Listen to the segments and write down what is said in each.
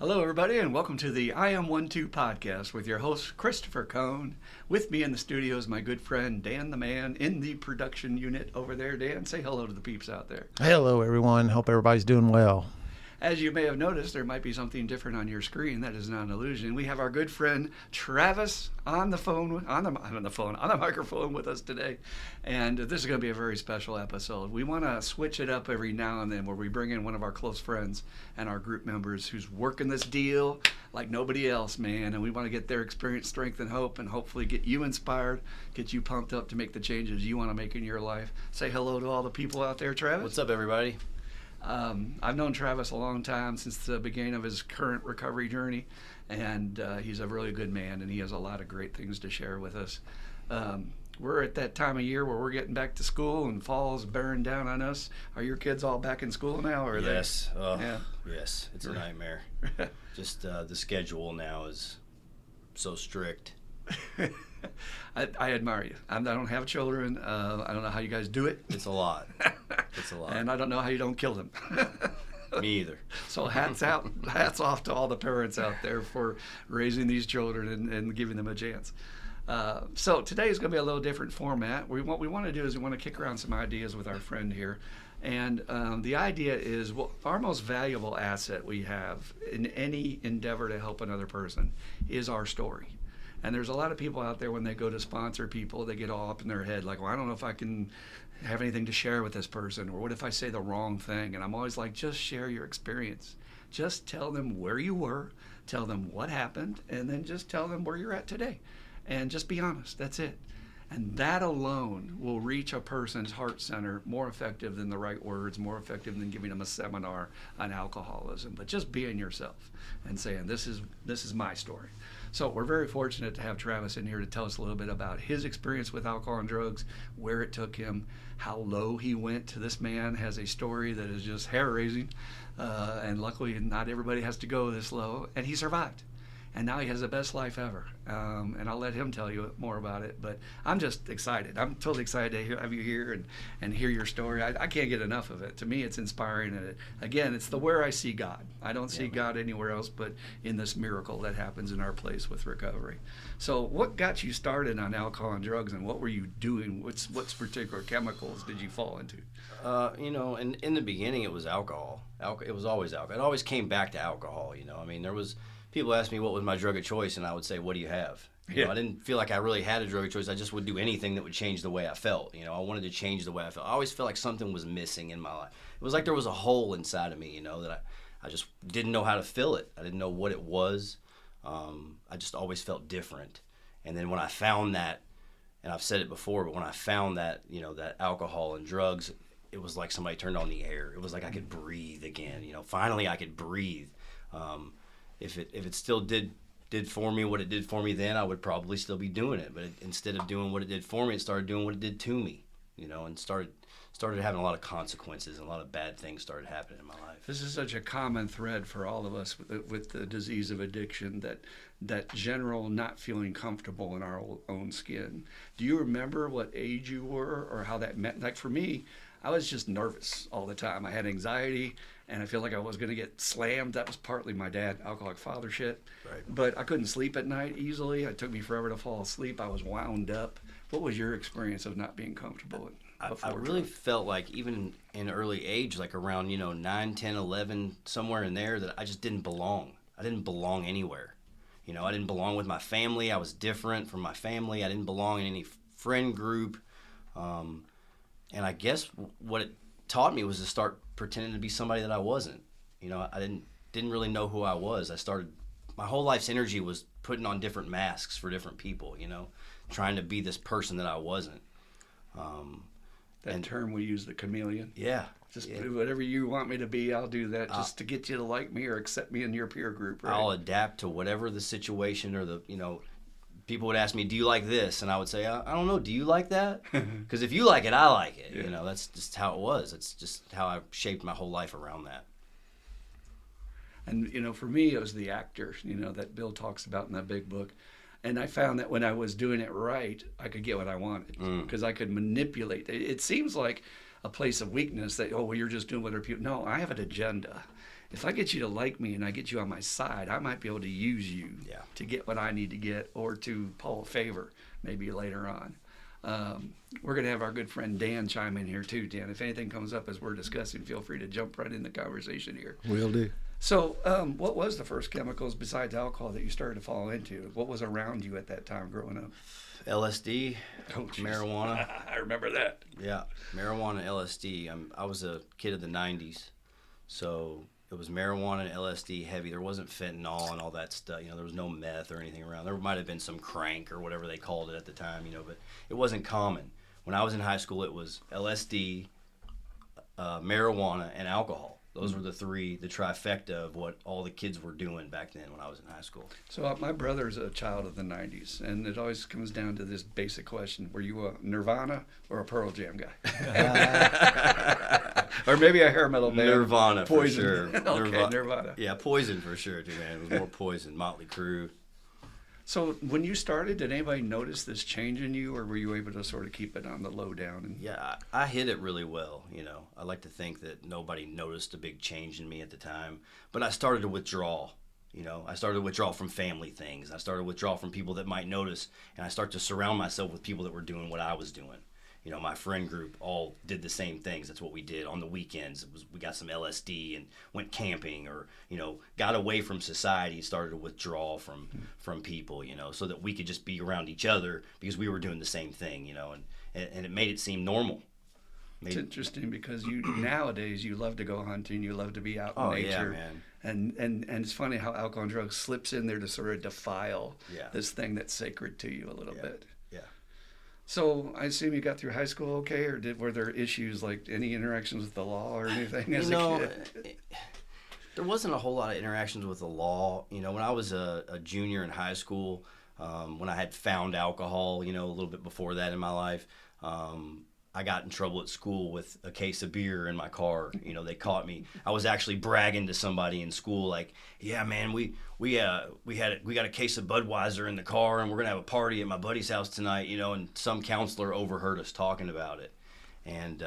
Hello, everybody, and welcome to the I Am 1-2 podcast with your host, Christopher Cohn. With me in the studio is my good friend, Dan the Man, in the production unit over there. Dan, say hello to the peeps out there. Hello, everyone. Hope everybody's doing well. As you may have noticed, there might be something different on your screen. That is not an illusion. We have our good friend Travis on the microphone with us today, and this is going to be a very special episode. We want to switch it up every now and then, where we bring in one of our close friends and our group members who's working this deal like nobody else, man. And we want to get their experience, strength, and hope, and hopefully get you inspired, get you pumped up to make the changes you want to make in your life. Say hello to all the people out there, Travis. What's up, everybody? I've known Travis a long time, since the beginning of his current recovery journey, and he's a really good man, and he has a lot of great things to share with us. We're at that time of year where we're getting back to school, and fall's bearing down on us. Are your kids all back in school now? Or Yes. Yeah. Yes, it's a nightmare. Just the schedule now is so strict. I admire you. I don't have children. I don't know how you guys do it. It's a lot. It's a lot. And I don't know how you don't kill them. Me either. So hats off to all the parents out there for raising these children and giving them a chance. So today is going to be a little different format. What we want to do is we want to kick around some ideas with our friend here. And the idea is, our most valuable asset we have in any endeavor to help another person is our story. And there's a lot of people out there, when they go to sponsor people, they get all up in their head like, well, I don't know if I can have anything to share with this person, or what if I say the wrong thing? And I'm always like, just share your experience. Just tell them where you were, tell them what happened, and then just tell them where you're at today. And just be honest. That's it. And that alone will reach a person's heart center more effective than the right words, more effective than giving them a seminar on alcoholism. But just being yourself and saying, this is my story. So we're very fortunate to have Travis in here to tell us a little bit about his experience with alcohol and drugs, where it took him, how low he went. This man has a story that is just hair-raising, and luckily not everybody has to go this low, and he survived. And now he has the best life ever. And I'll let him tell you more about it. But I'm just excited. I'm totally excited to have you here and hear your story. I can't get enough of it. To me, it's inspiring. And again, it's where I see God. I don't see God anywhere else but in this miracle that happens in our place with recovery. So what got you started on alcohol and drugs, and what were you doing? What's particular chemicals did you fall into? In the beginning, it was alcohol. It was always alcohol. It always came back to alcohol, I mean, there was... People ask me what was my drug of choice, and I would say, what do you have? You know, I didn't feel like I really had a drug of choice. I just would do anything that would change the way I felt. I wanted to change the way I felt. I always felt like something was missing in my life. It was like there was a hole inside of me, that I just didn't know how to fill it. I didn't know what it was. I just always felt different. And then when I found that, and I've said it before, but when I found that, that alcohol and drugs, it was like somebody turned on the air. It was like I could breathe again. Finally I could breathe. If it still did for me what it did for me then, I would probably still be doing it. But instead of doing what it did for me, it started doing what it did to me, and started having a lot of consequences, and a lot of bad things started happening in my life. This is such a common thread for all of us with the disease of addiction, that general not feeling comfortable in our own skin. Do you remember what age you were, or how that meant? Like for me, I was just nervous all the time. I had anxiety, and I feel like I was going to get slammed. That was partly my dad, alcoholic father shit. Right. But I couldn't sleep at night easily. It took me forever to fall asleep. I was wound up. What was your experience of not being comfortable? I really felt like even in early age, like around 9, 10, 11, somewhere in there, that I just didn't belong. I didn't belong anywhere. I didn't belong with my family. I was different from my family. I didn't belong in any friend group. And I guess what it taught me was to start pretending to be somebody that I wasn't. I didn't really know who I was. My whole life's energy was putting on different masks for different people, trying to be this person that I wasn't. That term we use, the chameleon. Yeah. Just whatever you want me to be, I'll do that just to get you to like me or accept me in your peer group, right? I'll adapt to whatever the situation or people would ask me, do you like this? And I would say, I don't know, do you like that? Because if you like it, I like it. Yeah. That's just how it was. It's just how I shaped my whole life around that. And, for me, it was the actor, that Bill talks about in that big book. And I found that when I was doing it right, I could get what I wanted because I could manipulate. It seems like a place of weakness that, you're just doing what other people. No, I have an agenda. if I get you to like me and I get you on my side, I might be able to use you Yeah. to get what I need to get or to pull a favor maybe later on. We're going to have our good friend Dan chime in here too. Dan, if anything comes up as we're discussing, feel free to jump right in the conversation here. Will do. So, what was the first chemicals besides alcohol that you started to fall into? What was around you at that time growing up? LSD, Oh, geez. marijuana. I remember that. Yeah, marijuana and LSD. I was a kid of the 90s, so it was marijuana and LSD heavy. There wasn't fentanyl and all that stuff. You know, there was no meth or anything around. There might have been some crank or whatever they called it at the time, you know, but it wasn't common. When I was in high school, it was LSD, marijuana, and alcohol. Those were the trifecta of what all the kids were doing back then when I was in high school. So, my brother's a child of the 90s, and it always comes down to this basic question. Were you a Nirvana or a Pearl Jam guy? Or maybe a hair metal band? Nirvana, Poison. for sure. Okay, Nirvana. Yeah, Poison for sure, too, man. It was more Poison. Motley Crue. So, when you started, did anybody notice this change in you, or were you able to sort of keep it on the low down? And Yeah, I hid it really well, you know. I like to think that nobody noticed a big change in me at the time. But I started to withdraw, you know. I started to withdraw from family things. I started to withdraw from people that might notice. And I start to surround myself with people that were doing what I was doing. You know, my friend group all did the same things. That's what we did on the weekends. We got some LSD and went camping, or, you know, got away from society, started to withdraw from people, you know, so that we could just be around each other because we were doing the same thing, you know, and it made it seem normal. it's interesting because nowadays you love to go hunting, you love to be out in Oh, nature. yeah, man. And it's funny how alcohol and drugs slips in there to sort of defile Yeah. this thing that's sacred to you a little Yeah. bit. Yeah. So I assume you got through high school okay, or were there issues like any interactions with the law or anything as You know, a kid? there wasn't a whole lot of interactions with the law. You know, when I was a junior in high school, when I had found alcohol, you know, a little bit before that in my life, I got in trouble at school with a case of beer in my car. You know, they caught me. I was actually bragging to somebody in school, like, "Yeah, man, we got a case of Budweiser in the car, and we're gonna have a party at my buddy's house tonight." You know, and some counselor overheard us talking about it, and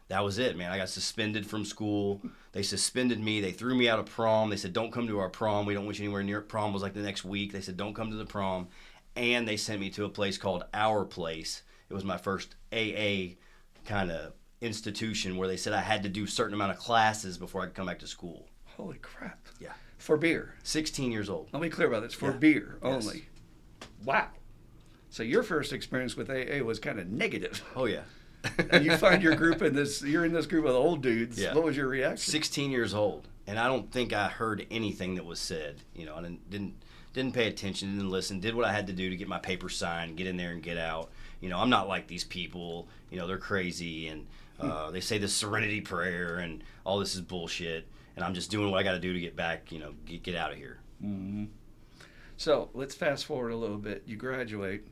that was it, man. I got suspended from school. They suspended me. They threw me out of prom. They said, "Don't come to our prom. We don't want you anywhere near it." Prom was like the next week. They said, "Don't come to the prom," and they sent me to a place called Our Place. It was my first AA kind of institution where they said I had to do a certain amount of classes before I could come back to school. Holy crap. Yeah. For beer. 16 years old. Let me be clear about this. For Yeah. beer Yes. only. Wow. So your first experience with AA was kind of negative. Oh, yeah. And you find your group you're in this group of old dudes. Yeah. What was your reaction? 16 years old. And I don't think I heard anything that was said. You know, I didn't pay attention, didn't listen, did what I had to do to get my paper signed, get in there and get out. You know, I'm not like these people. You know, they're crazy, and they say the serenity prayer and all this is bullshit, and I'm just doing what I got to do to get back, you know, get out of here. Mm-hmm. So let's fast forward a little bit. You graduate.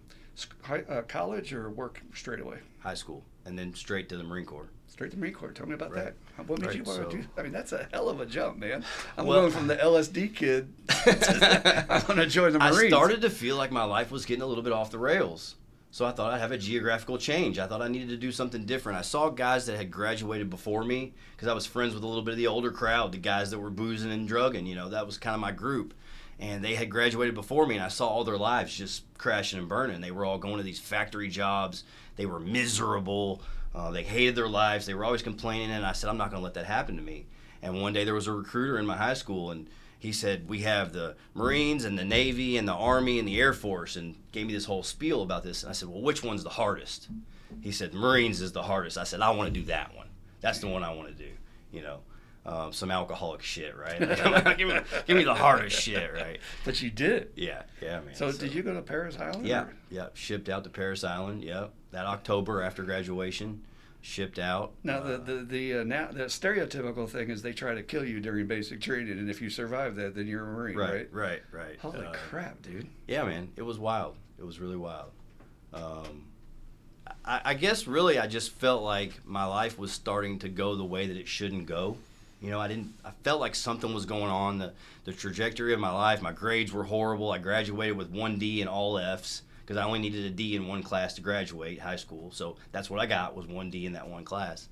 College or work straight away? High school, and then straight to the Marine Corps. Straight to the Marine Corps. Tell me about Right. that. What made Right, you want to so- do? I mean, that's a hell of a jump, man. I'm Well- going from the LSD kid. I want to join the Marines. I started to feel like my life was getting a little bit off the rails. So I thought I'd have a geographical change. I thought I needed to do something different. I saw guys that had graduated before me because I was friends with a little bit of the older crowd, the guys that were boozing and drugging. You know, that was kind of my group. And they had graduated before me, and I saw all their lives just crashing and burning. They were all going to these factory jobs. They were miserable. They hated their lives. They were always complaining, and I said, I'm not going to let that happen to me. And one day there was a recruiter in my high school, and he said, we have the Marines and the Navy and the Army and the Air Force, and gave me this whole spiel about this. And I said, well, which one's the hardest? He said, Marines is the hardest. I said, I want to do that one. That's the one I want to do, you know. Some alcoholic shit, right? give me the hardest shit, right? But you did. Yeah, man. So did you go to Paris Island? Yeah, or- yeah. Shipped out to Paris Island. Yep, that October after graduation, shipped out. Now the stereotypical thing is they try to kill you during basic training, and if you survive that, then you're a Marine, right? Right. Holy crap, dude! Yeah, man, it was wild. It was really wild. I guess really I just felt like my life was starting to go the way that it shouldn't go. You know, I felt like something was going on. The trajectory of my life, my grades were horrible. I graduated with 1 D and all Fs because I only needed a D in one class to graduate high school. So that's what I got, was 1 D in that one class.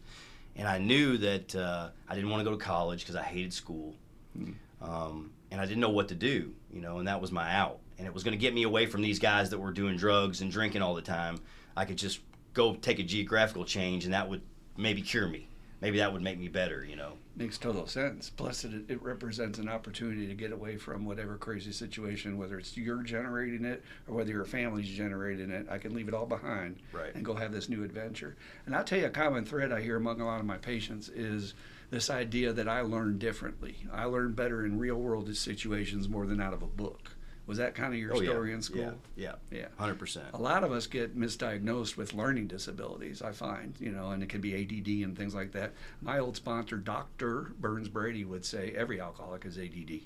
And I knew that I didn't want to go to college because I hated school. And I didn't know what to do, and that was my out. And it was going to get me away from these guys that were doing drugs and drinking all the time. I could just go take a geographical change, and that would maybe cure me. Maybe that would make me better, Makes total sense. Plus, it represents an opportunity to get away from whatever crazy situation, whether it's you're generating it or whether your family's generating it. I can leave it all behind and go have this new adventure. And I'll tell you, a common thread I hear among a lot of my patients is this idea that I learn differently. I learn better in real world situations more than out of a book. Was that kind of your story in school? Yeah, 100%. A lot of us get misdiagnosed with learning disabilities, I find, and it can be ADD and things like that. My old sponsor, Dr. Burns Brady, would say every alcoholic is ADD.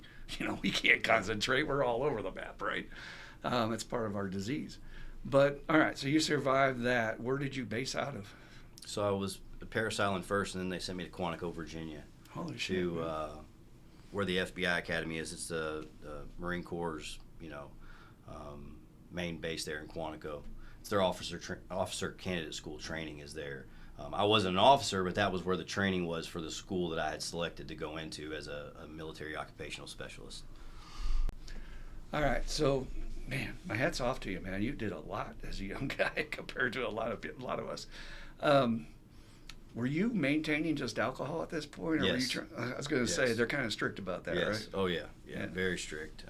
We can't concentrate. We're all over the map, right? It's part of our disease. But, all right, so you survived that. Where did you base out of? So I was at Parris Island first, and then they sent me to Quantico, Virginia. Holy shit. To where the FBI Academy is. It's the Marine Corps' main base there in Quantico. It's their officer candidate school training is there. I wasn't an officer, but that was where the training was for the school that I had selected to go into as a military occupational specialist. All right, so man, my hat's off to you, man. You did a lot as a young guy compared to a lot of us. Were you maintaining just alcohol at this point? Or Yes. Were you I was going to say they're kind of strict about that, Yes. right? Oh yeah, very strict.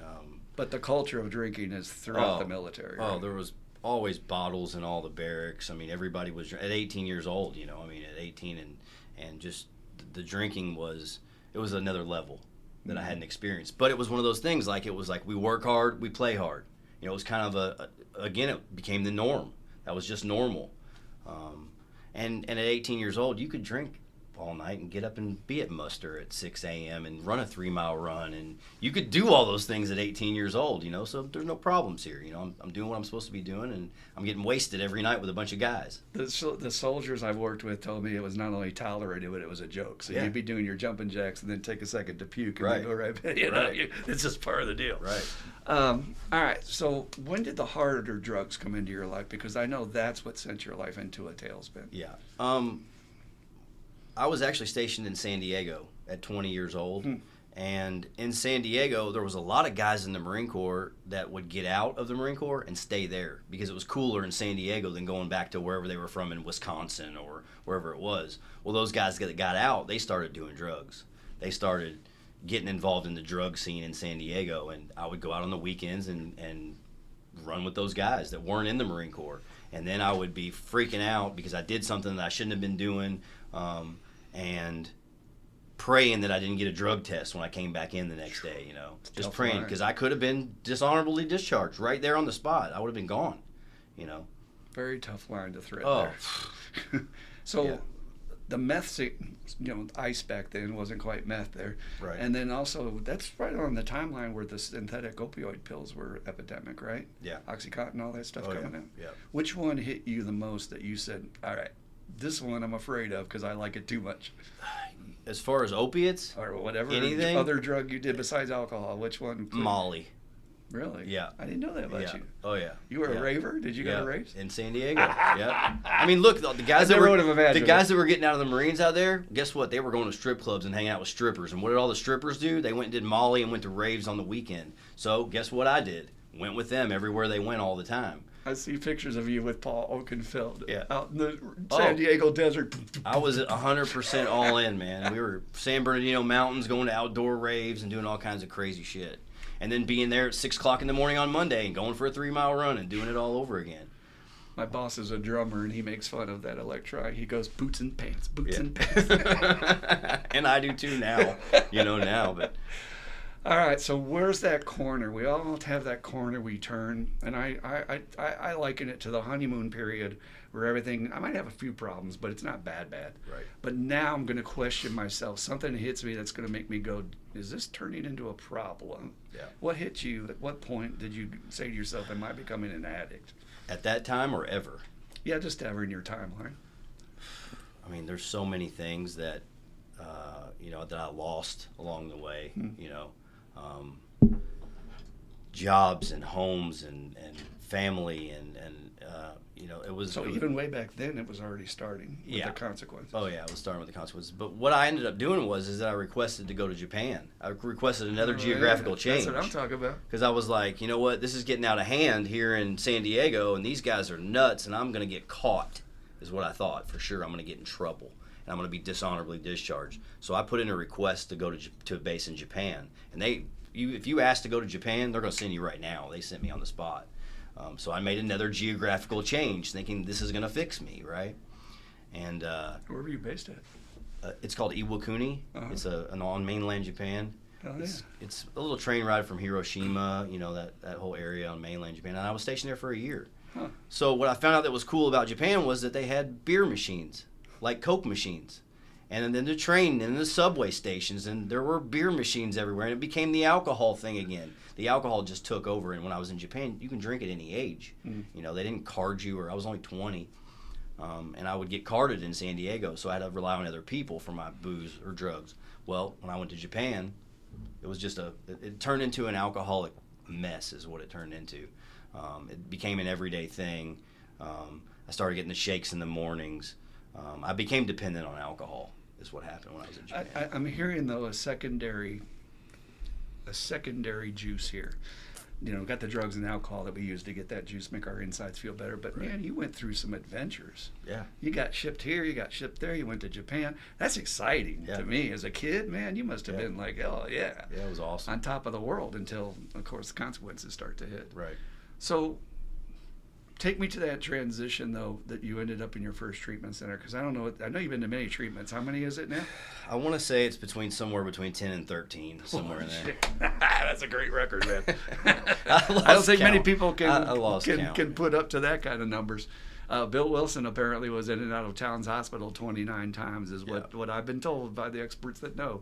But the culture of drinking is throughout the military. Right? Oh, there was always bottles in all the barracks. I mean, everybody was at 18 years old. At 18 and just the drinking was another level that I hadn't experienced. But it was one of those things. It was like we work hard, we play hard. It was kind of again, it became the norm. That was just normal. And at 18 years old, you could drink all night and get up and be at muster at 6 a.m. and run a 3-mile run. And you could do all those things at 18 years old, so there's no problems here. I'm doing what I'm supposed to be doing, and I'm getting wasted every night with a bunch of guys. The soldiers I've worked with told me it was not only tolerated, but it was a joke. So you'd be doing your jumping jacks and then take a second to puke and then go right back. It's just part of the deal. Right. All right. So when did the harder drugs come into your life? Because I know that's what sent your life into a tailspin. Yeah. I was actually stationed in San Diego at 20 years old. And in San Diego, there was a lot of guys in the Marine Corps that would get out of the Marine Corps and stay there because it was cooler in San Diego than going back to wherever they were from in Wisconsin or wherever it was. Well, those guys that got out, they started doing drugs. They started getting involved in the drug scene in San Diego, and I would go out on the weekends and run with those guys that weren't in the Marine Corps. And then I would be freaking out because I did something that I shouldn't have been doing, and praying that I didn't get a drug test when I came back in the next day, just praying, because I could have been dishonorably discharged right there on the spot. I would have been gone, Very tough line to thread Oh. there. So the meth, ice back then wasn't quite meth there. Right. And then also, that's right on the timeline where the synthetic opioid pills were epidemic, right? Yeah. Oxycontin, all that stuff coming out. Yeah. Which one hit you the most that you said, all right, this one I'm afraid of because I like it too much? As far as opiates, Or whatever anything? other drug you did besides alcohol, which one? Molly. Really? Yeah. I didn't know that about you. Oh yeah. You were Yeah. a raver? Did you go to raves? In San Diego. Yeah. I mean, look, the guys I that never would have imagined that were getting out of the Marines out there, guess what? They were going to strip clubs and hanging out with strippers. And what did all the strippers do? They went and did Molly and went to raves on the weekend. So guess what I did? Went with them everywhere they went all the time. I see pictures of you with Paul Oakenfeld out in the Oh. San Diego desert. I was at 100% all in, man. We were San Bernardino Mountains, going to outdoor raves and doing all kinds of crazy shit. And then being there at 6 o'clock in the morning on Monday and going for a 3-mile run and doing it all over again. My boss is a drummer, and he makes fun of that electronic. He goes, boots and pants, boots and pants. And I do too now, but... All right, so where's that corner? We all have that corner we turn, and I liken it to the honeymoon period where everything, I might have a few problems, but it's not bad. Right. But now I'm going to question myself. Something hits me that's going to make me go, is this turning into a problem? Yeah. What hit you? At what point did you say to yourself, am I becoming an addict? At that time or ever? Yeah, just ever in your timeline. I mean, there's so many things that, that I lost along the way, jobs and homes and family, and it was. So even way back then, it was already starting with the consequences. Oh yeah, it was starting with the consequences. But what I ended up doing is that I requested to go to Japan. I requested another geographical change. That's what I'm talking about. Because I was like, you know what, this is getting out of hand here in San Diego, and these guys are nuts, and I'm going to get caught, is what I thought for sure. I'm going to get in trouble, and I'm going to be dishonorably discharged. So I put in a request to go to a base in Japan, and if you ask to go to Japan, they're going to send you right now. They sent me on the spot. So I made another geographical change, thinking this is going to fix me, right? And where were you based at? It's called Iwakuni. Uh-huh. It's on mainland Japan. Oh, yeah. It's a little train ride from Hiroshima, that whole area on mainland Japan. And I was stationed there for a year. Huh. So what I found out that was cool about Japan was that they had beer machines, like Coke machines. And then the train and the subway stations, and there were beer machines everywhere, and it became the alcohol thing again. The alcohol just took over, and when I was in Japan, you can drink at any age. Mm. They didn't card you, or I was only 20, and I would get carded in San Diego, so I had to rely on other people for my booze or drugs. Well, when I went to Japan, it was just it turned into an alcoholic mess is what it turned into. It became an everyday thing. I started getting the shakes in the mornings. I became dependent on alcohol is what happened when I was in Japan. I'm hearing, though, a secondary juice here. Got the drugs and alcohol that we use to get that juice, make our insides feel better. But Right. man, you went through some adventures. Yeah. You got shipped here, you got shipped there, you went to Japan. That's exciting Yeah. to me. As a kid, man, you must have Yeah. been like, oh yeah. Yeah, it was awesome. On top of the world until, of course, the consequences start to hit. Right. So take me to that transition, though, that you ended up in your first treatment center, because I know you've been to many treatments. How many is it now? I want to say it's somewhere between 10 and 13, somewhere in there. That's a great record, man. I don't think many count. people I lost count. can put up to that kind of numbers. Bill Wilson apparently was in and out of Towns Hospital 29 times, is what I've been told by the experts that know.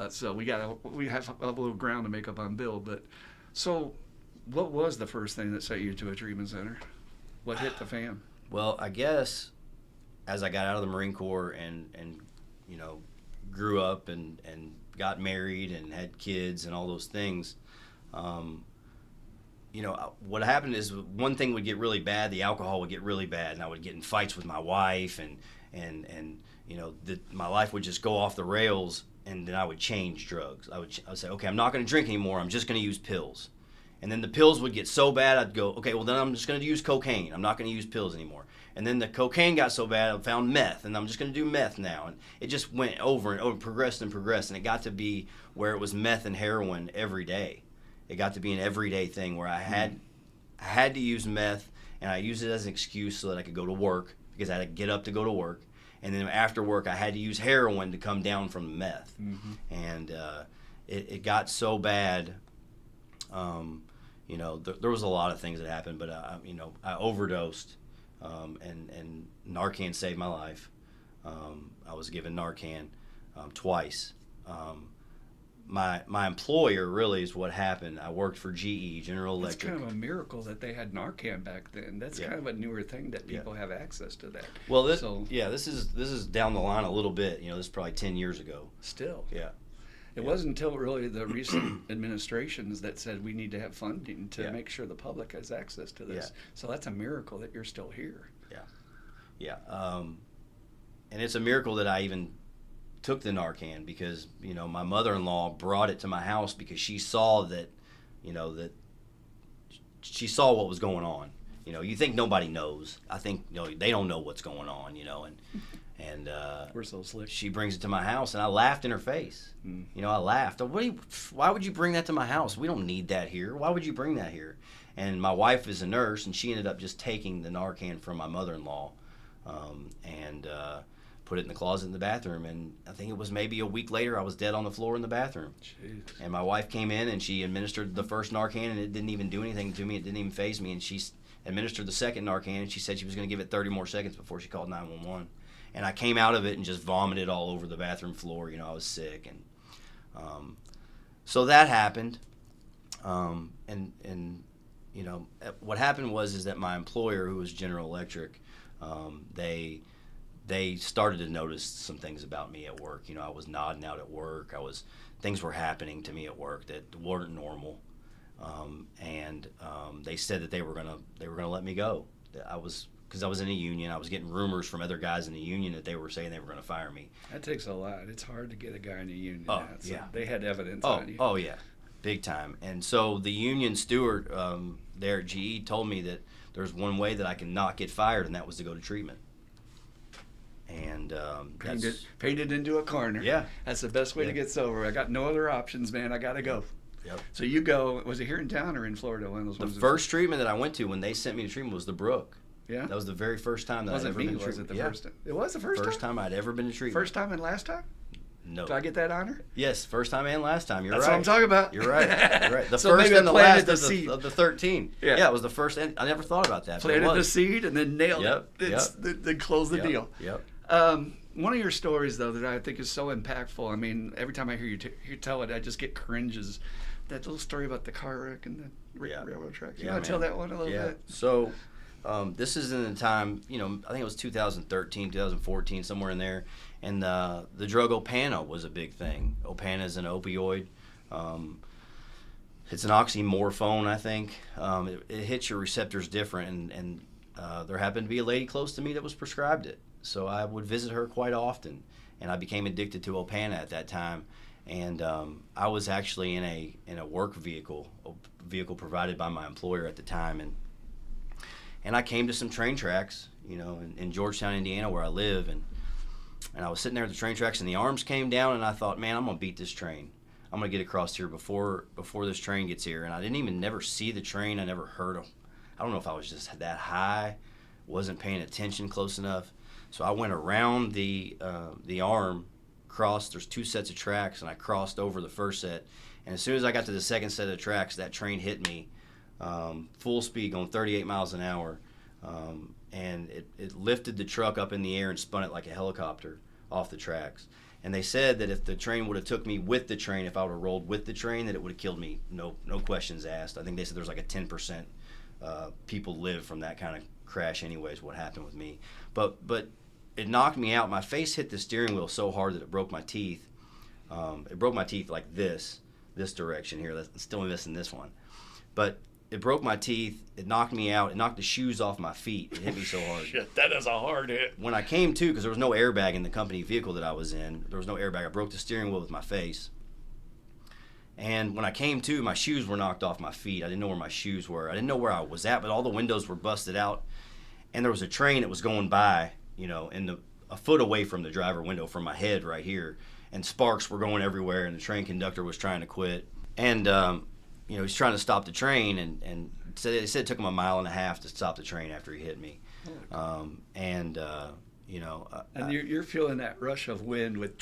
So we have a little ground to make up on Bill. But so, what was the first thing that sent you to a treatment center? What hit the fan? Well, I guess as I got out of the Marine Corps and grew up and got married and had kids and all those things, what happened is one thing would get really bad, the alcohol would get really bad, and I would get in fights with my wife, and my life would just go off the rails, and then I would change drugs. I would say, okay, I'm not going to drink anymore. I'm just going to use pills. And then the pills would get so bad, I'd go, okay, well then I'm just going to use cocaine. I'm not going to use pills anymore. And then the cocaine got so bad, I found meth, and I'm just going to do meth now. And it just went over and over, progressed and progressed, and it got to be where it was meth and heroin every day. It got to be an everyday thing where I had to use meth, and I used it as an excuse so that I could go to work, because I had to get up to go to work. And then after work, I had to use heroin to come down from the meth. Mm-hmm. And it got so bad. There was a lot of things that happened, but I overdosed, and Narcan saved my life. I was given Narcan twice. My employer really is what happened. I worked for GE, General Electric. It's kind of a miracle that they had Narcan back then. That's kind of a newer thing that people have access to that. Well, this is down the line a little bit. This is probably 10 years ago. Still. Yeah. It wasn't until really the recent administrations that said we need to have funding to make sure the public has access to this. Yeah. So that's a miracle that you're still here. Yeah. And it's a miracle that I even took the Narcan, because my mother-in-law brought it to my house because she saw that she saw what was going on. You think nobody knows. I think they don't know what's going on. And we're so slick. She brings it to my house, and I laughed in her face. I laughed. Why would you bring that to my house? We don't need that here. Why would you bring that here? And my wife is a nurse, and she ended up just taking the Narcan from my mother-in-law and put it in the closet in the bathroom. And I think it was maybe a week later, I was dead on the floor in the bathroom. Jeez. And my wife came in, and she administered the first Narcan, and it didn't even do anything to me. It didn't even faze me. And she administered the second Narcan, and she said she was going to give it 30 more seconds before she called 911. And I came out of it and just vomited all over the bathroom floor. I was sick, and so that happened. And what happened was that my employer, who was General Electric, they started to notice some things about me at work. I was nodding out at work. Things were happening to me at work that weren't normal. They said that they were gonna let me go. Because I was in a union. I was getting rumors from other guys in the union that they were saying they were going to fire me. That takes a lot. It's hard to get a guy in a union. Oh, So yeah. they had evidence on you. Oh, yeah. Big time. And so the union steward there at GE told me that there's one way that I can not get fired, and that was to go to treatment. And painted into a corner. Yeah. That's the best way to get sober. I got no other options, man. I got to go. Yep. So you go. Was it here in town or in Florida? One of those The ones. first treatment that I went to when they sent me to treatment was the Brook. Yeah. That was the very first time that I'd ever been to treatment. Was it the first time? It was the first time I'd ever been to treatment. First time and last time? No. Do I get that honor? Yes, first time and last time. You're That's right. what I'm talking about. You're right. You're right. The So first maybe and I the planted last the of the 13. Yeah. It was the first. And I never thought about that. but it Planted the was. seed and then nailed Yep, it. Then closed the deal. Yep. One of your stories, though, that I think is so impactful. I mean, every time I hear you tell it, I just get cringes. That little story about the car wreck and the railroad tracks. You want to tell that one a little bit? So this is in the time, I think it was 2013, 2014, somewhere in there. And the drug Opana was a big thing. Opana is an opioid. It's an oxymorphone, I think. It hits your receptors different. And there happened to be a lady close to me that was prescribed it. So I would visit her quite often. And I became addicted to Opana at that time. And I was actually in a work vehicle provided by my employer at the time, and I came to some train tracks, in Georgetown, Indiana, where I live, and I was sitting there at the train tracks, and the arms came down, and I thought, man, I'm gonna beat this train. I'm gonna get across here before this train gets here. And I didn't even never see the train. I never heard of. I don't know if I was just that high, wasn't paying attention close enough. So I went around the arm. Crossed. There's two sets of tracks, and I crossed over the first set. And as soon as I got to the second set of tracks, that train hit me, full speed, going 38 miles an hour, and it lifted the truck up in the air and spun it like a helicopter off the tracks. And they said that if the train would have took me with the train, if I would have rolled with the train, that it would have killed me. No questions asked. I think they said there's like a 10% people live from that kind of crash. Anyways, what happened with me, but it knocked me out. My face hit the steering wheel so hard that it broke my teeth. It broke my teeth like this direction here. That's still missing this one. But it broke my teeth. It knocked me out. It knocked the shoes off my feet. It hit me so hard. Shit, that is a hard hit. When I came to, because there was no airbag in the company vehicle that I was in, there was no airbag. I broke the steering wheel with my face. And when I came to, my shoes were knocked off my feet. I didn't know where my shoes were. I didn't know where I was at, but all the windows were busted out. And there was a train that was going by, a foot away from the driver window from my head right here, and sparks were going everywhere, and the train conductor was trying to quit, and he's trying to stop the train, and they said it took him a mile and a half to stop the train after he hit me, and you're feeling that rush of wind with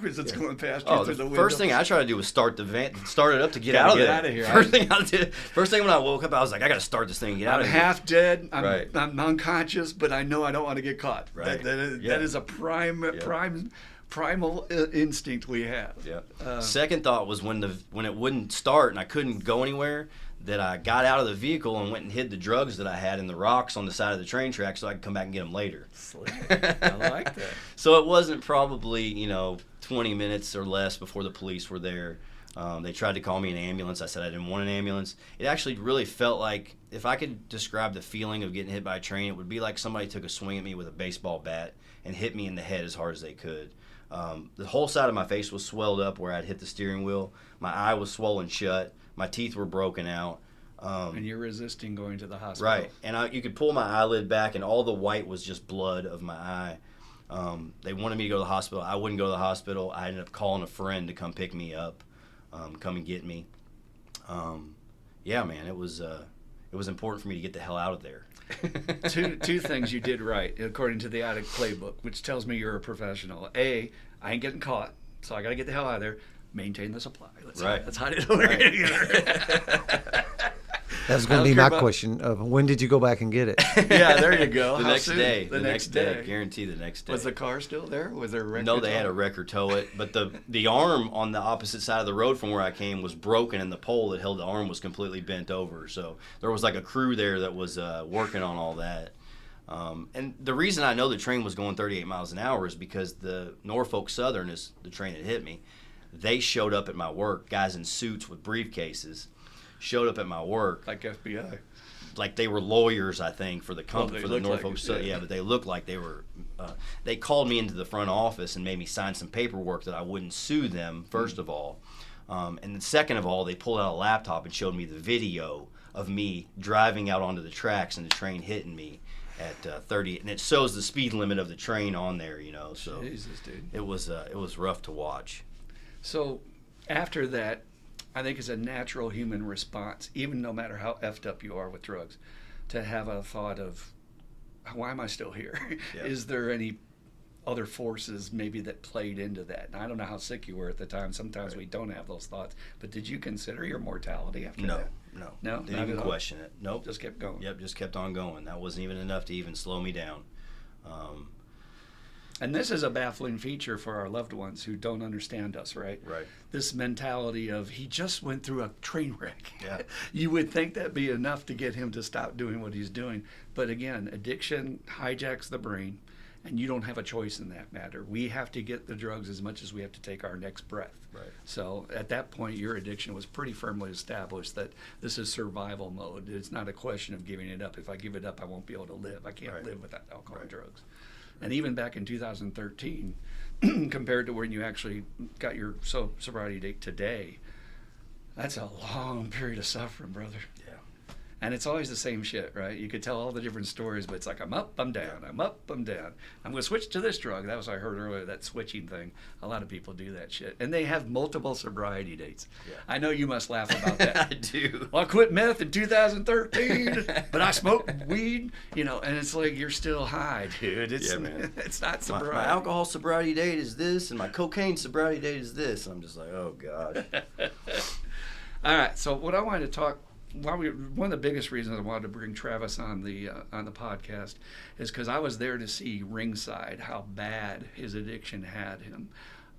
as it's going past you through the window. First thing I tried to do was start it up to get out of here. First thing I did. First thing when I woke up, I was like, I got to start this thing and get out of here. I'm half dead. Right. I'm unconscious, but I know I don't want to get caught. Right. That is a primal instinct we have. Yeah. Second thought was when it wouldn't start and I couldn't go anywhere, that I got out of the vehicle and went and hid the drugs that I had in the rocks on the side of the train track so I could come back and get them later. Slick. I like that. So it wasn't probably 20 minutes or less before the police were there. They tried to call me an ambulance. I said I didn't want an ambulance. It actually really felt like, if I could describe the feeling of getting hit by a train, it would be like somebody took a swing at me with a baseball bat and hit me in the head as hard as they could. The whole side of my face was swelled up where I'd hit the steering wheel. My eye was swollen shut. My teeth were broken out. And you're resisting going to the hospital. Right. And you could pull my eyelid back, and all the white was just blood of my eye. They wanted me to go to the hospital. I wouldn't go to the hospital. I ended up calling a friend to come pick me up, come and get me. Yeah, man, it was important for me to get the hell out of there. Two things you did right, according to the addict playbook, which tells me you're a professional. A, I ain't getting caught, so I got to get the hell out of there. Maintain the supply. Let's hide it away together. That's going to be my question of when did you go back and get it? Yeah, there you go. The next day. The next day. Guarantee the next day. Was the car still there? Was there a wrecker? No, they had a wrecker tow it. But the arm on the opposite side of the road from where I came was broken, and the pole that held the arm was completely bent over. So there was like a crew there that was working on all that. And the reason I know the train was going 38 miles an hour is because the Norfolk Southern is the train that hit me. They showed up at my work, guys in suits with briefcases, showed up at my work. Like FBI. Like they were lawyers, I think, for the company, for the Norfolk. Like, so yeah, but they looked like they were. They called me into the front office and made me sign some paperwork that I wouldn't sue them. First of all, and then second of all, they pulled out a laptop and showed me the video of me driving out onto the tracks and the train hitting me at 30, and it shows the speed limit of the train on there. So Jesus, dude. it was rough to watch. So after that, I think it's a natural human response, even no matter how effed up you are with drugs, to have a thought of, why am I still here? Yeah. Is there any other forces maybe that played into that? And I don't know how sick you were at the time. Sometimes we don't have those thoughts. But did you consider your mortality after that? No? Didn't even question it. Nope. Just kept going. Yep, just kept on going. That wasn't even enough to even slow me down. And this is a baffling feature for our loved ones who don't understand us, right? Right. This mentality of, he just went through a train wreck. Yeah. You would think that'd be enough to get him to stop doing what he's doing. But again, addiction hijacks the brain, and you don't have a choice in that matter. We have to get the drugs as much as we have to take our next breath. Right. So at that point, your addiction was pretty firmly established that this is survival mode. It's not a question of giving it up. If I give it up, I won't be able to live. I can't live without alcohol and drugs. And even back in 2013, compared to when you actually got your sobriety date today, that's a long period of suffering, brother. Yeah. And it's always the same shit, right? You could tell all the different stories, but it's like, I'm up, I'm down, I'm up, I'm down. I'm going to switch to this drug. That was what I heard earlier, that switching thing. A lot of people do that shit. And they have multiple sobriety dates. Yeah. I know you must laugh about that. I do. Well, I quit meth in 2013, but I smoked weed, and it's like, you're still high, dude. It's, Yeah, man. It's not sobriety. My alcohol sobriety date is this, and my cocaine sobriety date is this. And I'm just like, oh, God. All right, so what I wanted to talk, one of the biggest reasons I wanted to bring Travis on the podcast is because I was there to see ringside how bad his addiction had him.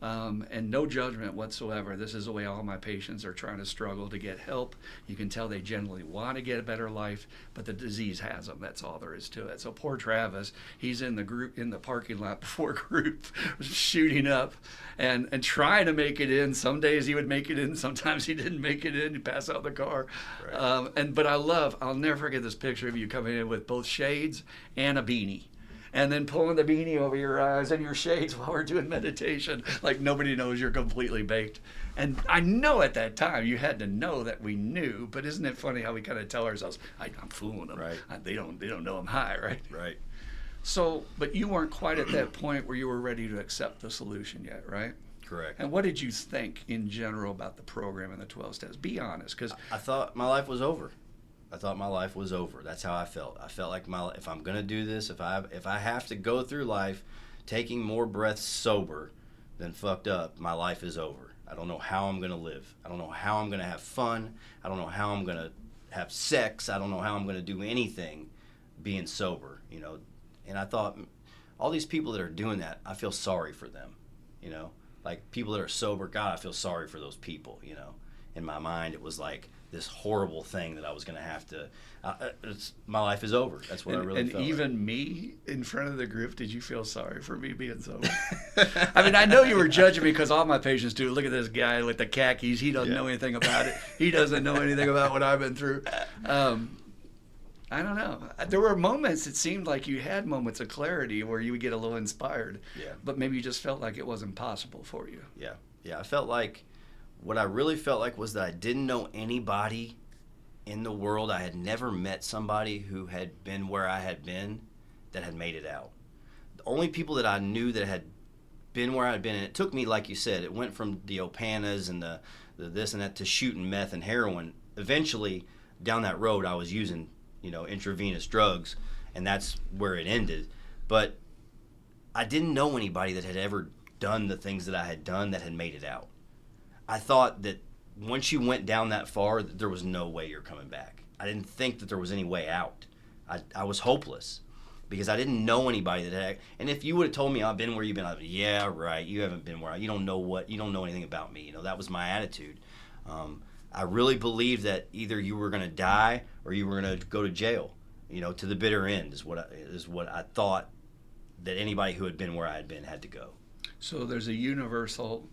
And no judgment whatsoever. This is the way all my patients are trying to struggle to get help. You can tell they generally want to get a better life, but the disease has them. That's all there is to it. So poor Travis, he's in the parking lot before group, shooting up and trying to make it in. Some days he would make it in. Sometimes he didn't make it in. He'd pass out the car. Right. But I'll never forget this picture of you coming in with both shades and a beanie, and then pulling the beanie over your eyes and your shades while we're doing meditation, like nobody knows you're completely baked. And I know at that time you had to know that we knew, but isn't it funny how we kind of tell ourselves, I'm fooling them. Right. They don't know I'm high, right? Right. So, but you weren't quite at that point where you were ready to accept the solution yet, right? Correct. And what did you think in general about the program and the 12 steps? Be honest, because I thought my life was over. That's how I felt. I felt like if I'm gonna do this, if I have to go through life taking more breaths sober than fucked up, my life is over. I don't know how I'm gonna live. I don't know how I'm gonna have fun. I don't know how I'm gonna have sex. I don't know how I'm gonna do anything being sober. And I thought, all these people that are doing that, I feel sorry for them. Like people that are sober, God, I feel sorry for those people. In my mind, it was like this horrible thing that I was going to have to. My life is over. That's what I really felt. And even me in front of the group, did you feel sorry for me being sober? I mean, I know you were judging me because all my patients do. Look at this guy with the khakis. He doesn't know anything about it. He doesn't know anything about what I've been through. I don't know. There were moments, it seemed like you had moments of clarity where you would get a little inspired. Yeah. But maybe you just felt like it wasn't possible for you. Yeah. I felt like, what I really felt like was that I didn't know anybody in the world. I had never met somebody who had been where I had been that had made it out. The only people that I knew that had been where I had been, and it took me, like you said, it went from the Opanas and the this and that to shooting meth and heroin. Eventually, down that road, I was using intravenous drugs, and that's where it ended. But I didn't know anybody that had ever done the things that I had done that had made it out. I thought that once you went down that far, that there was no way you're coming back. I didn't think that there was any way out. I was hopeless because I didn't know anybody that had. And if you would have told me I've been where you've been, I'd be, yeah, right. You haven't been where you don't know anything about me. That was my attitude. I really believed that either you were going to die or you were going to go to jail. To the bitter end is what I thought that anybody who had been where I had been had to go. So there's a universal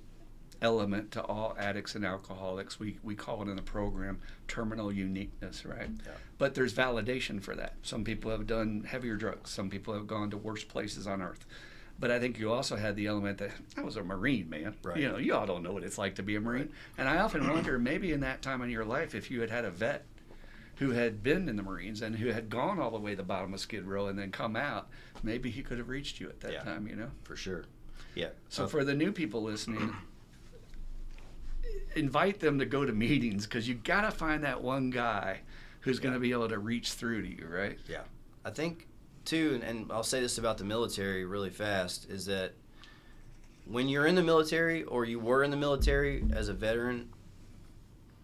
element to all addicts and alcoholics. We call it in the program terminal uniqueness, right? Yeah. But there's validation for that. Some people have done heavier drugs. Some people have gone to worse places on earth. But I think you also had the element that I was a Marine, man. Right. You know, you all don't know what it's like to be a Marine. And I often wonder, maybe in that time in your life, if you had had a vet who had been in the Marines and who had gone all the way to the bottom of Skid Row and then come out, maybe he could have reached you at that time, you know? For sure. Yeah. So for the new people listening, invite them to go to meetings, because you got to find that one guy who's going to be able to reach through to you, right? Yeah. I think, too, and I'll say this about the military really fast, is that when you're in the military or you were in the military as a veteran,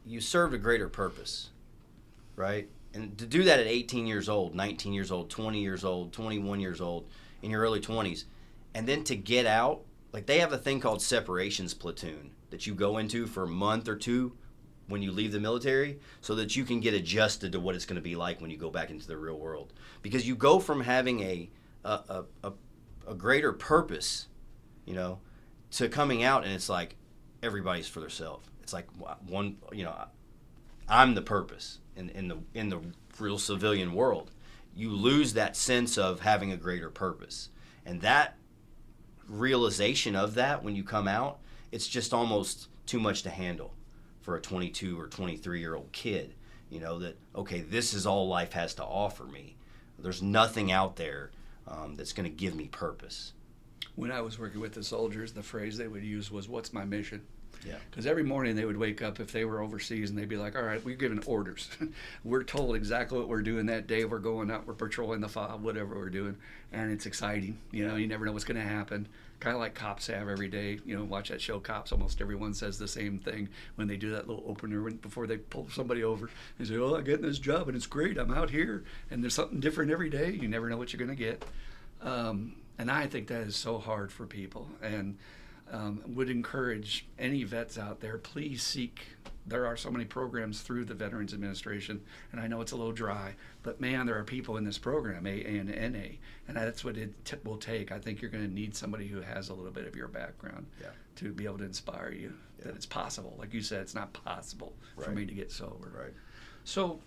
you served a greater purpose, right? And to do that at 18 years old, 19 years old, 20 years old, 21 years old, in your early 20s, and then to get out, like they have a thing called separations platoon that you go into for a month or two when you leave the military, so that you can get adjusted to what it's going to be like when you go back into the real world. Because you go from having a greater purpose, you know, to coming out and it's like everybody's for themselves. It's like one, you know, I'm the purpose in the real civilian world. You lose that sense of having a greater purpose, and that realization of that when you come out, it's just almost too much to handle for a 22 or 23-year-old kid, you know, that, okay, this is all life has to offer me. There's nothing out there that's going to give me purpose. When I was working with the soldiers, the phrase they would use was, "What's my mission?" Yeah. Because every morning they would wake up, if they were overseas, and they'd be like, all right, we're given orders. We're told exactly what we're doing that day. We're going out, we're patrolling the fob, whatever we're doing. And it's exciting. You know, you never know what's going to happen. Kind of like cops have every day. You know, watch that show Cops. Almost everyone says the same thing when they do that little opener before they pull somebody over. They say, oh, I get this job and it's great. I'm out here. And there's something different every day. You never know what you're going to get. And I think that is so hard for people. And would encourage any vets out there, please seek. There are so many programs through the Veterans Administration, and I know it's a little dry, but man, there are people in this program, AA and NA, and that's what it will take. I think you're going to need somebody who has a little bit of your background to be able to inspire you that it's possible. Like you said, it's not possible for me to get sober. Right. So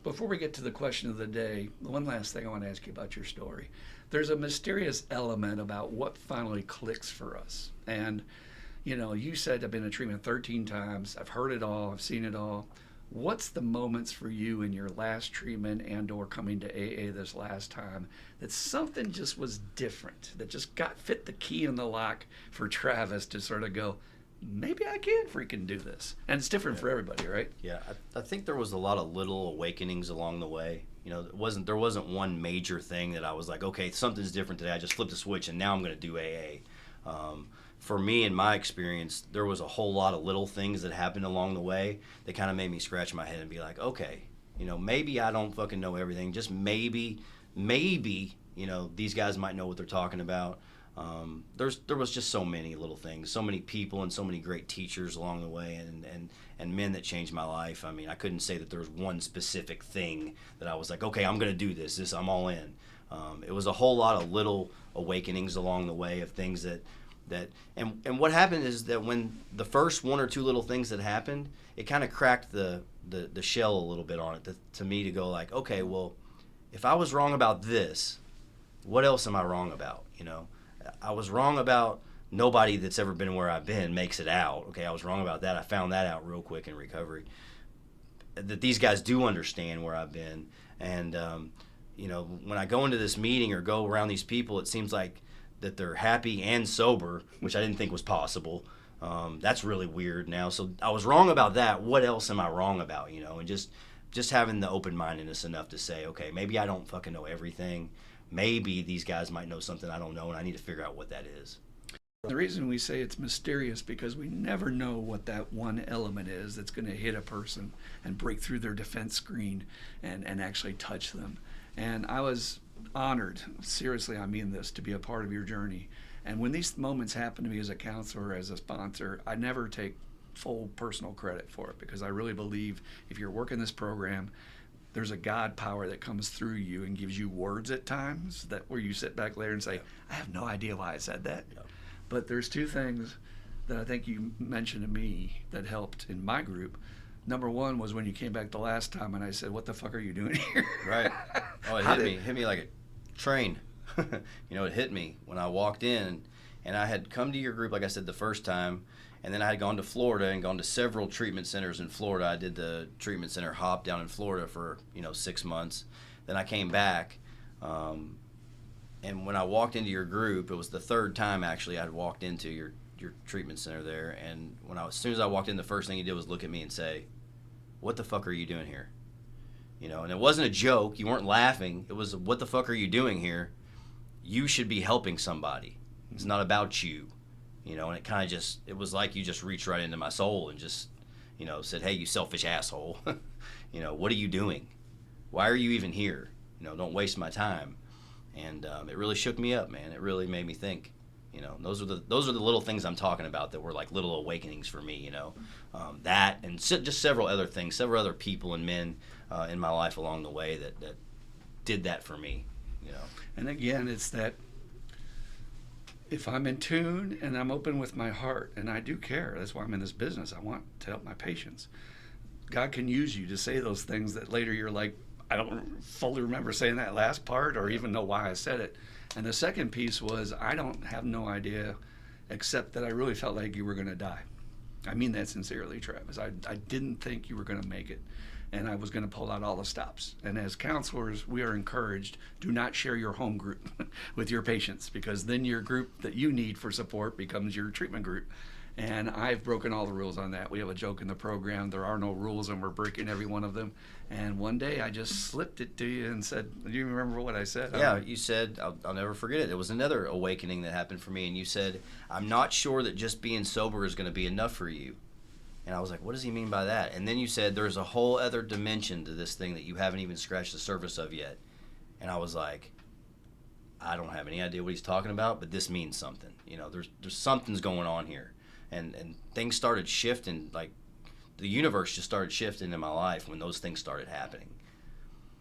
before we get to the question of the day, one last thing I want to ask you about your story. There's a mysterious element about what finally clicks for us. And, you know, you said I've been in treatment 13 times. I've heard it all. I've seen it all. What's the moments for you in your last treatment and or coming to AA this last time that something just was different, that just fit the key in the lock for Travis to sort of go, maybe I can freaking do this? And it's different for everybody, right? Yeah, I think there was a lot of little awakenings along the way. You know, there wasn't one major thing that I was like, okay, something's different today. I just flipped the switch and now I'm going to do AA. For me, in my experience, there was a whole lot of little things that happened along the way that kind of made me scratch my head and be like, okay, you know, maybe I don't fucking know everything. Just maybe, you know, these guys might know what they're talking about. There was just so many little things, so many people and so many great teachers along the way, and men that changed my life. I mean, I couldn't say that there was one specific thing that I was like, okay, I'm going to do this, I'm all in. It was a whole lot of little awakenings along the way of things that and what happened is that when the first one or two little things that happened, it kind of cracked the shell a little bit on it to me to go like, okay, well, if I was wrong about this, what else am I wrong about? You know, I was wrong about nobody that's ever been where I've been makes it out. Okay, I was wrong about that. I found that out real quick in recovery. That these guys do understand where I've been. And, you know, when I go into this meeting or go around these people, it seems like that they're happy and sober, which I didn't think was possible. That's really weird now. So I was wrong about that. What else am I wrong about, you know? And just having the open-mindedness enough to say, okay, maybe I don't fucking know everything. Maybe these guys might know something I don't know, and I need to figure out what that is. The reason we say it's mysterious because we never know what that one element is that's going to hit a person and break through their defense screen and actually touch them. And I was honored, seriously I mean this, to be a part of your journey. And when these moments happen to me as a counselor, as a sponsor, I never take full personal credit for it, because I really believe if you're working this program, there's a God power that comes through you and gives you words at times that where you sit back later and say, I have no idea why I said that. But there's two things that I think you mentioned to me that helped in my group. Number one was when you came back the last time and I said, "What the fuck are you doing here?" Right. Oh, it hit me like a train. It hit me when I walked in, and I had come to your group, like I said, the first time, and then I had gone to Florida and gone to several treatment centers in Florida. I did the treatment center hop down in Florida for 6 months. Then I came back, and when I walked into your group, it was the third time actually I'd walked into your treatment center there. And as soon as I walked in, the first thing he did was look at me and say, "What the fuck are you doing here?" And it wasn't a joke. You weren't laughing. It was, "What the fuck are you doing here? You should be helping somebody. It's not about you." And it kind of it was like you just reached right into my soul and just, said, "Hey, you selfish asshole. What are you doing? Why are you even here? Don't waste my time." And it really shook me up, man. It really made me think. Those are the little things I'm talking about that were like little awakenings for me. That and just several other things, several other people and men in my life along the way that did that for me. And again, it's that if I'm in tune and I'm open with my heart, and I do care, that's why I'm in this business. I want to help my patients. God can use you to say those things that later you're like, I don't fully remember saying that last part or even know why I said it. And the second piece was, I don't have no idea, except that I really felt like you were going to die. I mean that sincerely, Travis. I didn't think you were going to make it, and I was going to pull out all the stops. And as counselors, we are encouraged, do not share your home group with your patients, because then your group that you need for support becomes your treatment group. And I've broken all the rules on that. We have a joke in the program, there are no rules, and we're breaking every one of them. And one day I just slipped it to you and said, do you remember what I said? Yeah, you said, I'll never forget it. It was another awakening that happened for me. And you said, "I'm not sure that just being sober is going to be enough for you." And I was like, what does he mean by that? And then you said, there's a whole other dimension to this thing that you haven't even scratched the surface of yet. And I was like, I don't have any idea what he's talking about, but this means something. There's something's going on here. And things started shifting, like the universe just started shifting in my life when those things started happening.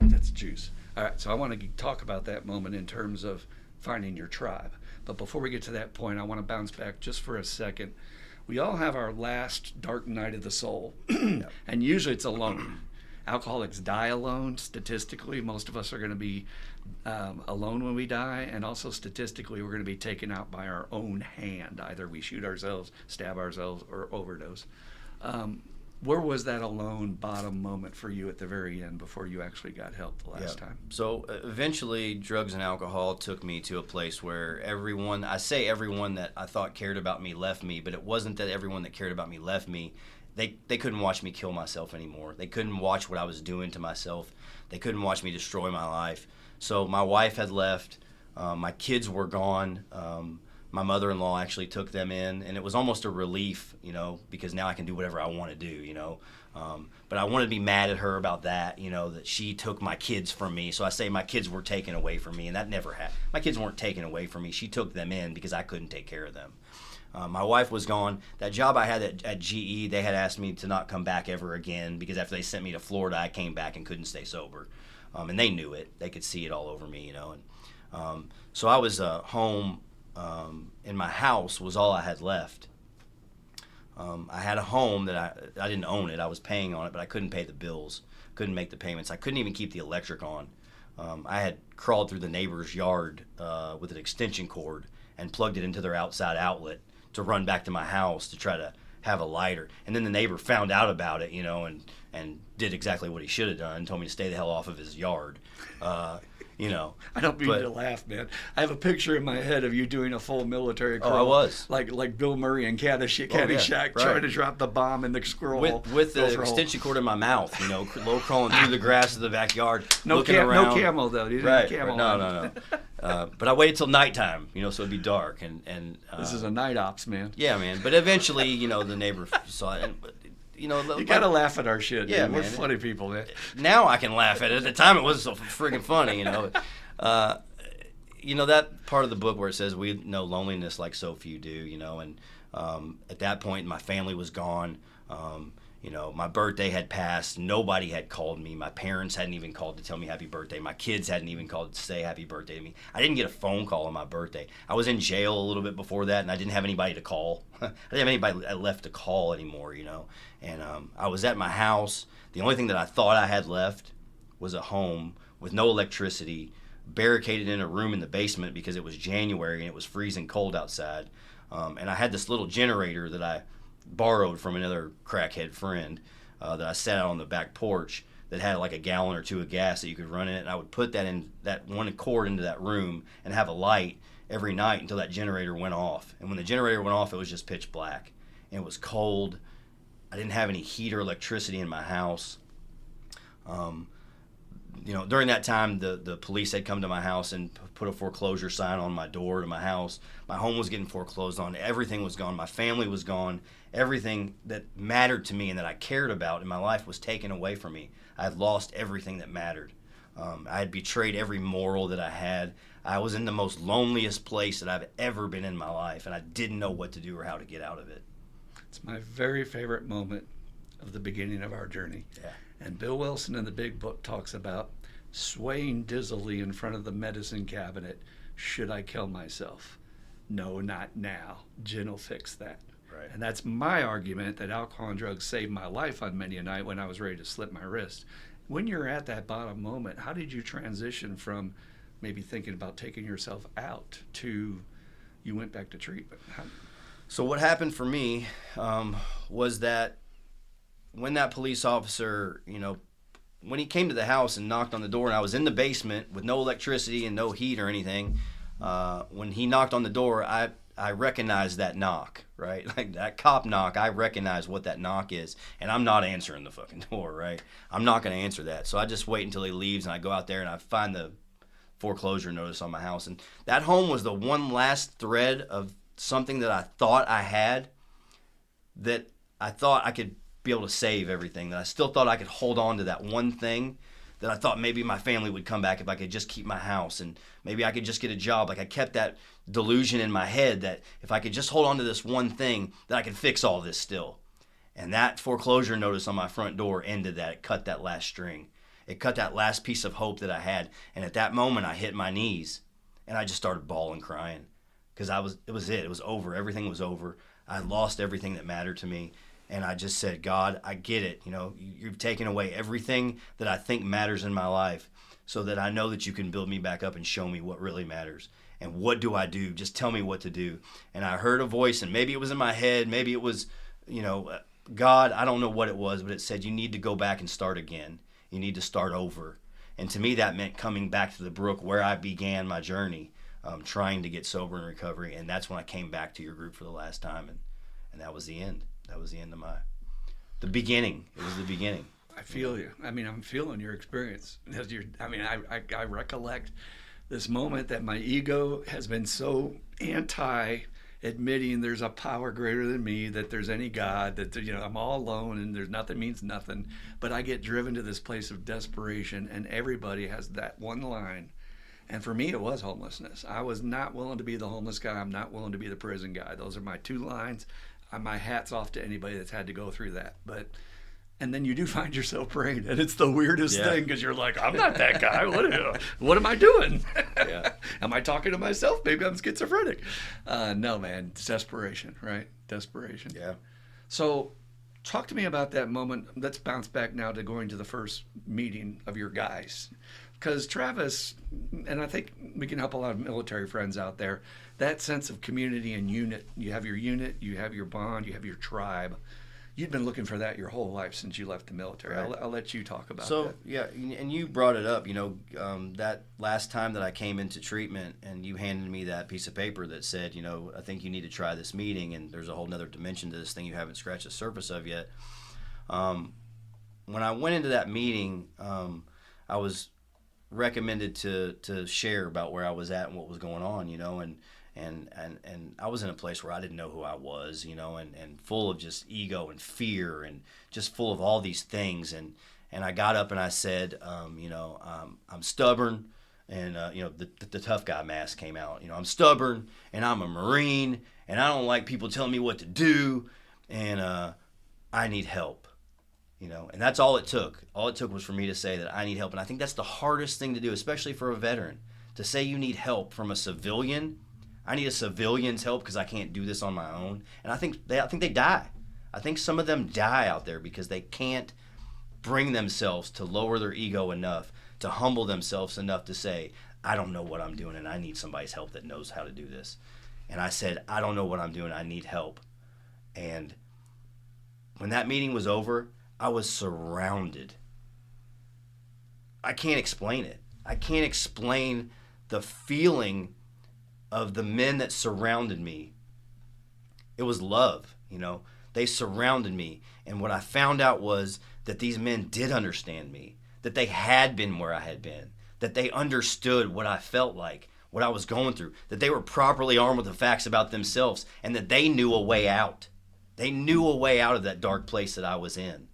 That's juice. All right, so I want to talk about that moment in terms of finding your tribe. But before we get to that point, I want to bounce back just for a second. We all have our last dark night of the soul, and usually it's alone. Alcoholics die alone. Statistically, most of us are going to be alone when we die, and also statistically, we're going to be taken out by our own hand. Either we shoot ourselves, stab ourselves, or overdose. Where was that alone bottom moment for you at the very end before you actually got help the last time? So eventually, drugs and alcohol took me to a place where everyone that I thought cared about me left me, but it wasn't that everyone that cared about me left me. They couldn't watch me kill myself anymore. They couldn't watch what I was doing to myself. They couldn't watch me destroy my life. So my wife had left. My kids were gone. My mother-in-law actually took them in, and it was almost a relief, because now I can do whatever I want to do, But I wanted to be mad at her about that, that she took my kids from me. So I say my kids were taken away from me, and that never happened. My kids weren't taken away from me. She took them in because I couldn't take care of them. My wife was gone. That job I had at GE, they had asked me to not come back ever again because after they sent me to Florida, I came back and couldn't stay sober. And they knew it. They could see it all over me, And so I was home. In my house was all I had left. I had a home that I didn't own it. I was paying on it, but I couldn't pay the bills, couldn't make the payments. I couldn't even keep the electric on. I had crawled through the neighbor's yard with an extension cord and plugged it into their outside outlet to run back to my house to try to have a lighter. And then the neighbor found out about it, and did exactly what he should have done, told me to stay the hell off of his yard. I don't mean to laugh, man. I have a picture in my head of you doing a full military crawl. Oh, I was. Like Bill Murray in Caddyshack, right. trying to drop the bomb in the squirrel hole. With the extension cord in my mouth, low crawling through the grass of the backyard, looking around. No camo, though. You didn't Right. camo No. But I waited till nighttime, so it'd be dark. And this is a night ops, man. Yeah, man. But eventually, the neighbor saw it. And, you gotta laugh at our shit. Yeah, man. We're man. funny people, man. Now I can laugh at it. At the time, it was so friggin' funny, that part of the book where it says we know loneliness like so few do, And at that point, my family was gone. My birthday had passed. Nobody had called me. My parents hadn't even called to tell me happy birthday. My kids hadn't even called to say happy birthday to me. I didn't get a phone call on my birthday. I was in jail a little bit before that, and I didn't have anybody to call. I didn't have anybody left to call anymore, And I was at my house. The only thing that I thought I had left was a home with no electricity, barricaded in a room in the basement because it was January and it was freezing cold outside. And I had this little generator that I borrowed from another crackhead friend that I sat out on the back porch that had like a gallon or two of gas that you could run in it. And I would put that one cord into that room and have a light every night until that generator went off. And when the generator went off, it was just pitch black. And it was cold. I didn't have any heat or electricity in my house. During that time, the police had come to my house and put a foreclosure sign on my door to my house. My home was getting foreclosed on. Everything was gone. My family was gone. Everything that mattered to me and that I cared about in my life was taken away from me. I had lost everything that mattered. I had betrayed every moral that I had. I was in the most loneliest place that I've ever been in my life, and I didn't know what to do or how to get out of it. It's my very favorite moment of the beginning of our journey. Yeah. And Bill Wilson in the big book talks about swaying dizzily in front of the medicine cabinet. Should I kill myself? No, not now. Gin will fix that. Right. And that's my argument, that alcohol and drugs saved my life on many a night when I was ready to slip my wrist. When you're at that bottom moment, how did you transition from maybe thinking about taking yourself out to you went back to treatment? So what happened for me was that when that police officer, when he came to the house and knocked on the door, and I was in the basement with no electricity and no heat or anything, when he knocked on the door, I recognized that knock, right? Like that cop knock, I recognize what that knock is, and I'm not answering the fucking door, right? I'm not going to answer that. So I just wait until he leaves, and I go out there and I find the foreclosure notice on my house. And that home was the one last thread of something that I thought I had, that I thought I could be able to save everything, that I still thought I could hold on to that one thing, that I thought maybe my family would come back if I could just keep my house, and maybe I could just get a job. Like I kept that delusion in my head that if I could just hold on to this one thing, that I could fix all this still. And that foreclosure notice on my front door ended that. It cut that last string. It cut that last piece of hope that I had. And at that moment, I hit my knees and I just started bawling, crying, because it was it. It was over. Everything was over. I lost everything that mattered to me. And I just said, God, I get it. You've taken away everything that I think matters in my life so that I know that you can build me back up and show me what really matters. And what do I do? Just tell me what to do. And I heard a voice, and maybe it was in my head. Maybe it was, God, I don't know what it was, but it said, you need to go back and start again. You need to start over. And to me, that meant coming back to the brook where I began my journey, trying to get sober and recovery. And that's when I came back to your group for the last time. And that was the end. That was the end of the beginning. It was the beginning. I feel you. I mean, I'm feeling your experience. I recollect this moment that my ego has been so anti admitting there's a power greater than me, that there's any God, that I'm all alone and there's nothing means nothing. But I get driven to this place of desperation, and everybody has that one line. And for me, it was homelessness. I was not willing to be the homeless guy. I'm not willing to be the prison guy. Those are my two lines. My hat's off to anybody that's had to go through that. And then you do find yourself praying, and it's the weirdest thing, because you're like, I'm not that guy. What am I doing? Yeah. Am I talking to myself? Maybe I'm schizophrenic. No, man, it's desperation, right? Desperation. Yeah. So talk to me about that moment. Let's bounce back now to going to the first meeting of your guys. Because Travis, and I think we can help a lot of military friends out there, that sense of community and unit. You have your bond, you have your tribe. You'd been looking for that your whole life since you left the military. Right. I'll let you talk about that. So, yeah, and you brought it up, that last time that I came into treatment and you handed me that piece of paper that said, I think you need to try this meeting, and there's a whole nother dimension to this thing you haven't scratched the surface of yet. When I went into that meeting, I was recommended to share about where I was at and what was going on, and I was in a place where I didn't know who I was, and full of just ego and fear and just full of all these things. And I got up and I said, I'm stubborn, and the tough guy mask came out. I'm stubborn, and I'm a Marine, and I don't like people telling me what to do, and I need help. And that's all it took. All it took was for me to say that I need help. And I think that's the hardest thing to do, especially for a veteran, to say you need help from a civilian. I need a civilian's help because I can't do this on my own. And I think they die. I think some of them die out there because they can't bring themselves to lower their ego enough, to humble themselves enough to say, I don't know what I'm doing and I need somebody's help that knows how to do this. And I said, I don't know what I'm doing. I need help. And when that meeting was over, I was surrounded. I can't explain it. I can't explain the feeling of the men that surrounded me. It was love, They surrounded me. And what I found out was that these men did understand me, that they had been where I had been, that they understood what I felt like, what I was going through, that they were properly armed with the facts about themselves, and that they knew a way out. They knew a way out of that dark place that I was in.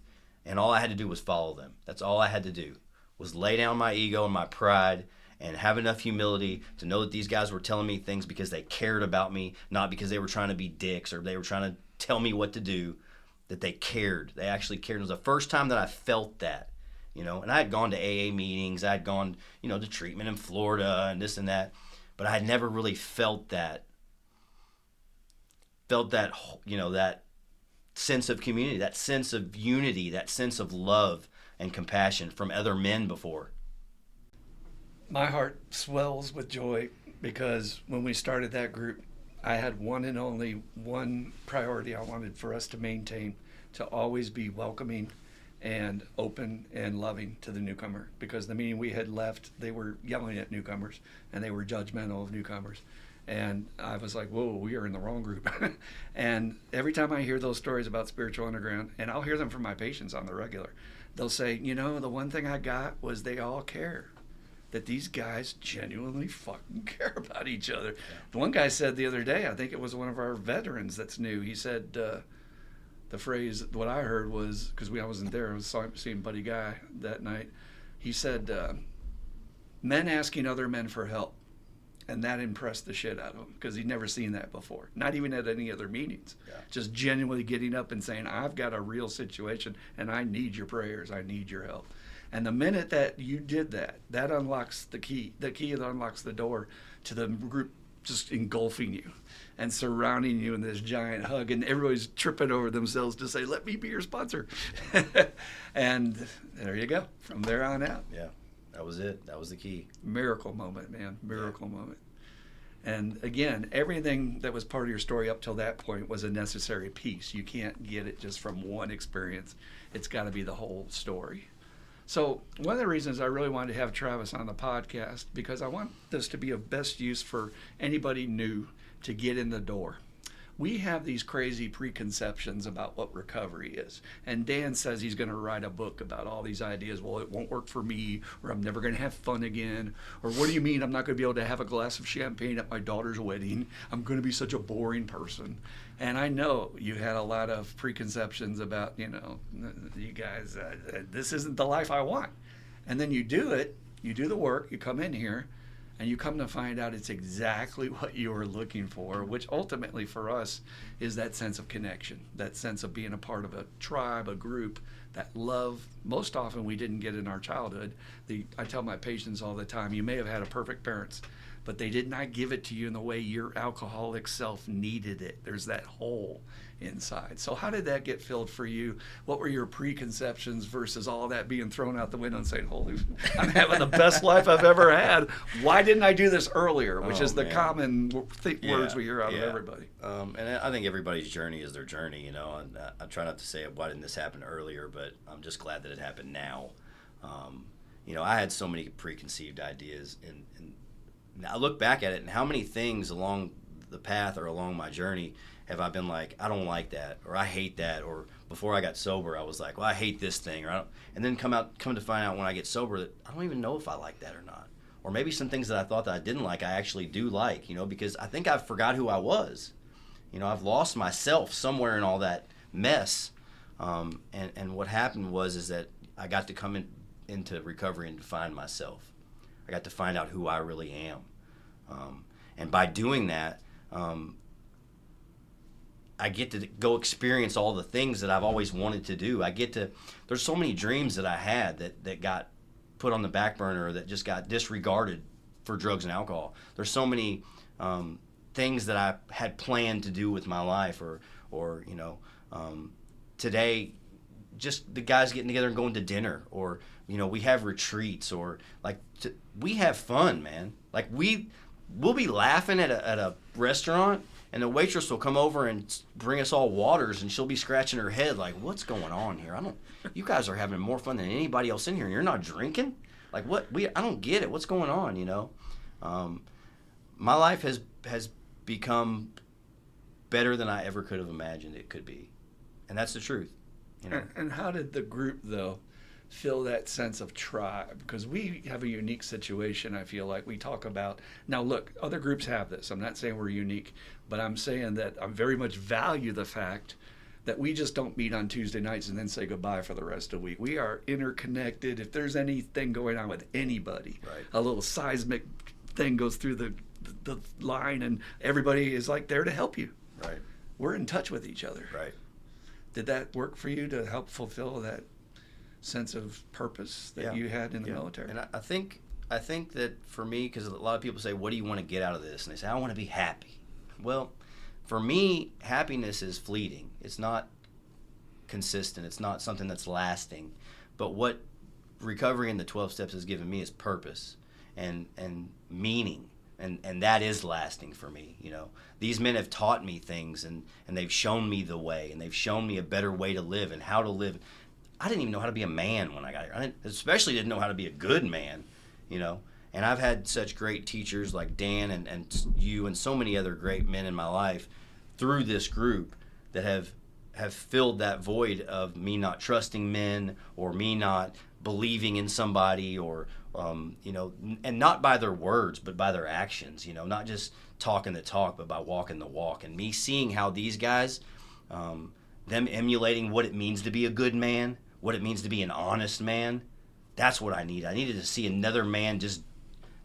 And all I had to do was follow them. That's all I had to do, was lay down my ego and my pride and have enough humility to know that these guys were telling me things because they cared about me, not because they were trying to be dicks or they were trying to tell me what to do, that they cared. They actually cared. It was the first time that I felt that, And I had gone to AA meetings. I had gone, to treatment in Florida and this and that. But I had never really felt that, that sense of community, that sense of unity, that sense of love and compassion from other men before. My heart swells with joy because when we started that group, I had one and only one priority I wanted for us to maintain, to always be welcoming and open and loving to the newcomer, because the meeting we had left, they were yelling at newcomers and they were judgmental of newcomers. And I was like, whoa, we are in the wrong group. And every time I hear those stories about Spiritual Underground, and I'll hear them from my patients on the regular, they'll say, the one thing I got was they all care. That these guys genuinely fucking care about each other. Yeah. The one guy said the other day, I think it was one of our veterans that's new, he said the phrase, what I heard was, because I wasn't there, I was seeing Buddy Guy that night, he said, men asking other men for help. And that impressed the shit out of him because he'd never seen that before. Not even at any other meetings. Yeah. Just genuinely getting up and saying, I've got a real situation and I need your prayers. I need your help. And the minute that you did that, that unlocks the key. The key that unlocks the door to the group just engulfing you and surrounding you in this giant hug. And everybody's tripping over themselves to say, let me be your sponsor. And there you go. From there on out. Yeah. That was it. That was the key. Miracle moment, man. Miracle moment. And again, everything that was part of your story up till that point was a necessary piece. You can't get it just from one experience. It's got to be the whole story. So one of the reasons I really wanted to have Travis on the podcast, because I want this to be of best use for anybody new to get in the door. We have these crazy preconceptions about what recovery is. And Dan says he's going to write a book about all these ideas. Well, it won't work for me, or I'm never going to have fun again. Or what do you mean I'm not going to be able to have a glass of champagne at my daughter's wedding? I'm going to be such a boring person. And I know you had a lot of preconceptions about, you guys, this isn't the life I want. And then you do it, you do the work, you come in here, and you come to find out it's exactly what you were looking for, which ultimately for us is that sense of connection, that sense of being a part of a tribe, a group, that love. Most often we didn't get in our childhood. I tell my patients all the time, you may have had a perfect parents, but they did not give it to you in the way your alcoholic self needed it. There's that hole inside. So how did that get filled for you? What were your preconceptions versus all that being thrown out the window and saying, holy, I'm having the best life I've ever had. Why didn't I do this earlier? Which is the common words we hear out of everybody. And I think everybody's journey is their journey, and I try not to say, why didn't this happen earlier, but I'm just glad that it happened now. I had so many preconceived ideas, and I look back at it, and how many things along the path or along my journey have I been like, I don't like that, or I hate that, or before I got sober, I was like, well, I hate this thing, and then come to find out when I get sober that I don't even know if I like that or not, or maybe some things that I thought that I didn't like, I actually do like, because I think I forgot who I was, I've lost myself somewhere in all that mess, and what happened is that I got to come into recovery and to find myself. I got to find out who I really am, and by doing that. I get to go experience all the things that I've always wanted to do. There's so many dreams that I had that got put on the back burner, or that just got disregarded for drugs and alcohol. There's so many things that I had planned to do with my life, or today, just the guys getting together and going to dinner, or we have retreats, or we have fun, man. Like we'll be laughing at a restaurant, and the waitress will come over and bring us all waters, and she'll be scratching her head like, what's going on here? You guys are having more fun than anybody else in here, and you're not drinking? Like, I don't get it. What's going on, My life has become better than I ever could have imagined it could be. And that's the truth. And how did the group, though, feel that sense of tribe? Because we have a unique situation, I feel like. We talk about, now look, other groups have this. I'm not saying we're unique, but I'm saying that I very much value the fact that we just don't meet on Tuesday nights and then say goodbye for the rest of the week. We are interconnected. If there's anything going on with anybody, right, a little seismic thing goes through the line, and everybody is like there to help you. Right. We're in touch with each other. Right. Did that work for you to help fulfill that sense of purpose that you had in the military? And I think that for me, because a lot of people say, what do you want to get out of this? And they say, I want to be happy. Well, for me, happiness is fleeting. It's not consistent. It's not something that's lasting. But what recovery in the 12 steps has given me is purpose and meaning. And that is lasting for me. These men have taught me things, and they've shown me the way, and they've shown me a better way to live and how to live. I didn't even know how to be a man when I got here. I especially didn't know how to be a good man, And I've had such great teachers like Dan and you and so many other great men in my life through this group that have filled that void of me not trusting men, or me not believing in somebody, or and not by their words, but by their actions, not just talking the talk, but by walking the walk. And me seeing how these guys, them emulating what it means to be a good man, what it means to be an honest man, that's what I need. I needed to see another man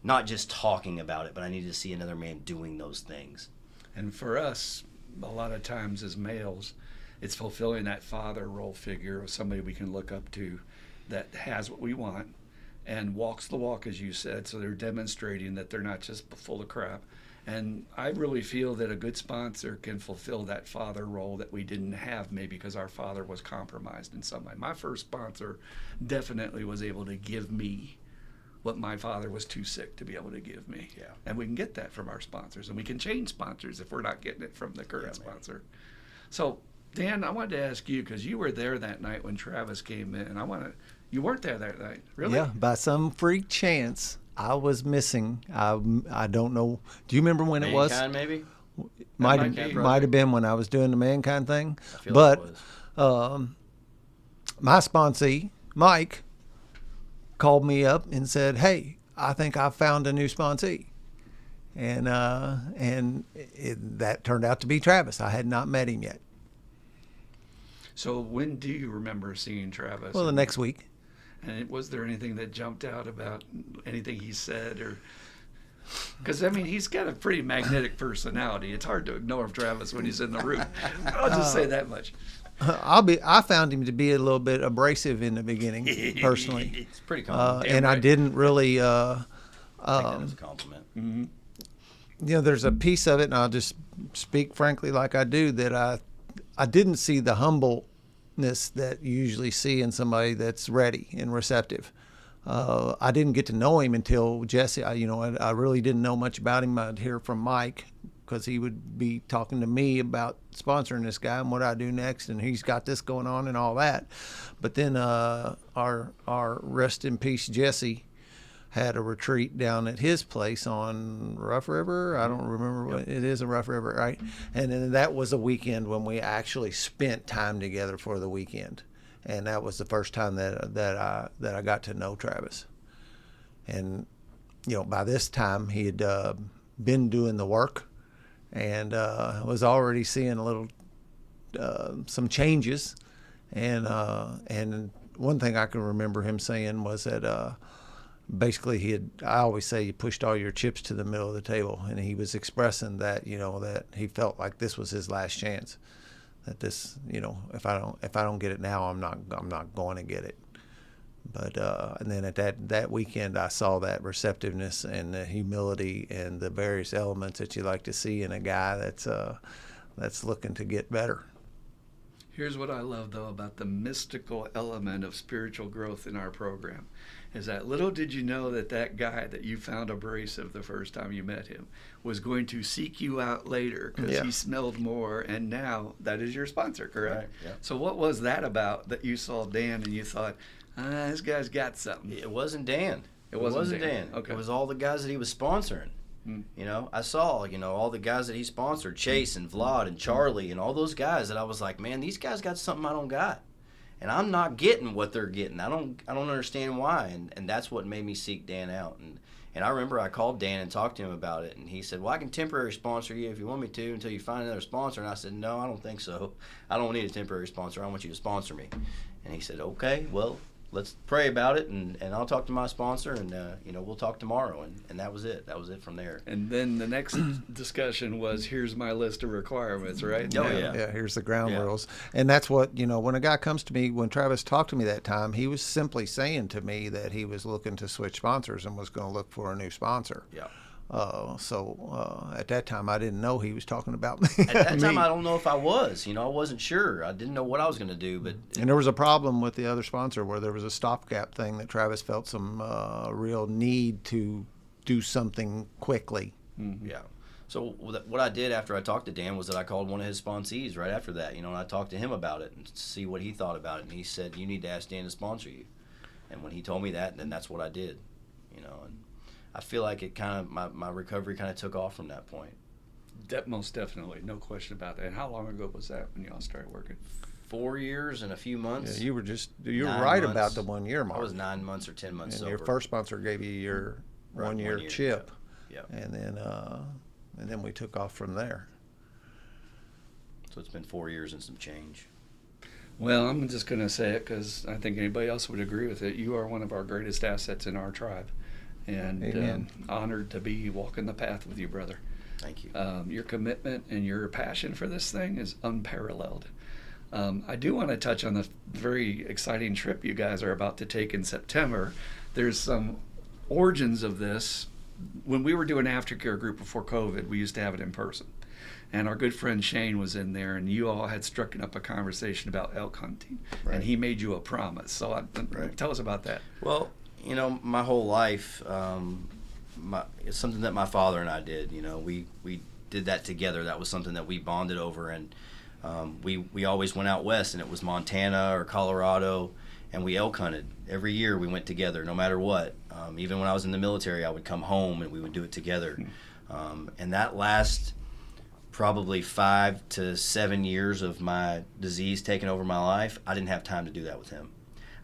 not just talking about it, but I needed to see another man doing those things. And for us, a lot of times as males, it's fulfilling that father role figure of somebody we can look up to that has what we want and walks the walk, as you said, so they're demonstrating that they're not just full of crap. And I really feel that a good sponsor can fulfill that father role that we didn't have, maybe because our father was compromised in some way. My first sponsor definitely was able to give me what my father was too sick to be able to give me. Yeah. And we can get that from our sponsors, and we can change sponsors if we're not getting it from the current sponsor. So, Dan, I wanted to ask you, because you were there that night when Travis came in, and you weren't there that night, really? Yeah, by some freak chance, I was missing. I don't know. Do you remember when it was? Mankind, maybe? Might have been when I was doing the Mankind thing. I feel but like it was. My sponsee, Mike, called me up and said, "Hey, I think I found a new sponsee," and that turned out to be Travis. I had not met him yet. So when do you remember seeing Travis? Well, the next week. And was there anything that jumped out about anything he said, or? Because he's got a pretty magnetic personality. It's hard to ignore Travis when he's in the room. I'll just say that much. I found him to be a little bit abrasive in the beginning, personally. It's pretty common. And I didn't really. I think that was a compliment. Mm-hmm. There's a piece of it, and I'll just speak frankly like I do, that I didn't see the humbleness that you usually see in somebody that's ready and receptive. I didn't get to know him until Jesse. I really didn't know much about him. I'd hear from Mike, because he would be talking to me about sponsoring this guy and what I do next, and he's got this going on and all that. But then our rest in peace Jesse had a retreat down at his place on Rough River. I don't remember what it is, a Rough River, right? And then that was a weekend when we actually spent time together for the weekend. And that was the first time that I got to know Travis. And by this time he had been doing the work, and was already seeing a little some changes. And one thing I can remember him saying was that basically I always say, you pushed all your chips to the middle of the table, and he was expressing that that he felt like this was his last chance. that this, if I don't get it now, I'm not going to get it. But and then at that weekend, I saw that receptiveness and the humility and the various elements that you like to see in a guy that's looking to get better. Here's what I love, though, about the mystical element of spiritual growth in our program, is that little did you know that guy that you found abrasive the first time you met him was going to seek you out later because he smelled more, and now that is your sponsor, correct? Right, yeah. So what was that about that you saw Dan and you thought, this guy's got something? It wasn't Dan. It wasn't Dan. Okay. It was all the guys that he was sponsoring. I saw, all the guys that he sponsored, Chase and Vlad and Charlie and all those guys that I was like, man, these guys got something I don't got. And I'm not getting what they're getting. I don't understand why. And that's what made me seek Dan out. And I remember I called Dan and talked to him about it. And he said, well, I can temporary sponsor you if you want me to until you find another sponsor. And I said, no, I don't think so. I don't need a temporary sponsor. I want you to sponsor me. And he said, okay, well, let's pray about it, and I'll talk to my sponsor, and we'll talk tomorrow, and that was it. That was it from there. And then the next discussion was, here's my list of requirements, right? Oh yeah. Yeah, here's the ground rules. And that's what, when a guy comes to me, when Travis talked to me that time, he was simply saying to me that he was looking to switch sponsors and was going to look for a new sponsor. Yeah. So at that time, I didn't know he was talking about me. At that time, I don't know if I was. I wasn't sure. I didn't know what I was going to do. And there was a problem with the other sponsor where there was a stopgap thing that Travis felt some real need to do something quickly. Mm-hmm. Yeah. So what I did after I talked to Dan was that I called one of his sponsees right after that, and I talked to him about it and see what he thought about it. And he said, you need to ask Dan to sponsor you. And when he told me that, then that's what I did, and I feel like it kind of, my recovery kind of took off from that point. Most definitely, no question about that. And how long ago was that when y'all started working? 4 years and a few months. Yeah, you were right months. About the 1 year mark. I was 9 months or 10 months and sober. your first sponsor gave you your Right, 1 year chip. Yeah. And then we took off from there. So it's been 4 years and some change. Well, I'm just going to say it because I think anybody else would agree with it. You are one of our greatest assets in our tribe. And honored to be walking the path with you, brother. Thank you. Your commitment and your passion for this thing is unparalleled. I do want to touch on the very exciting trip you guys are about to take in September. There's some origins of this. When we were doing aftercare group before COVID, we used to have it in person. And our good friend Shane was in there, and you all had struck up a conversation about elk hunting. Right. And he made you a promise. So tell us about that. Well, my whole life, it's something that my father and I did. We did that together. That was something that we bonded over, and we always went out west, and it was Montana or Colorado, and we elk hunted. Every year we went together, no matter what. Even when I was in the military, I would come home and we would do it together. And that last probably 5 to 7 years of my disease taking over my life, I didn't have time to do that with him.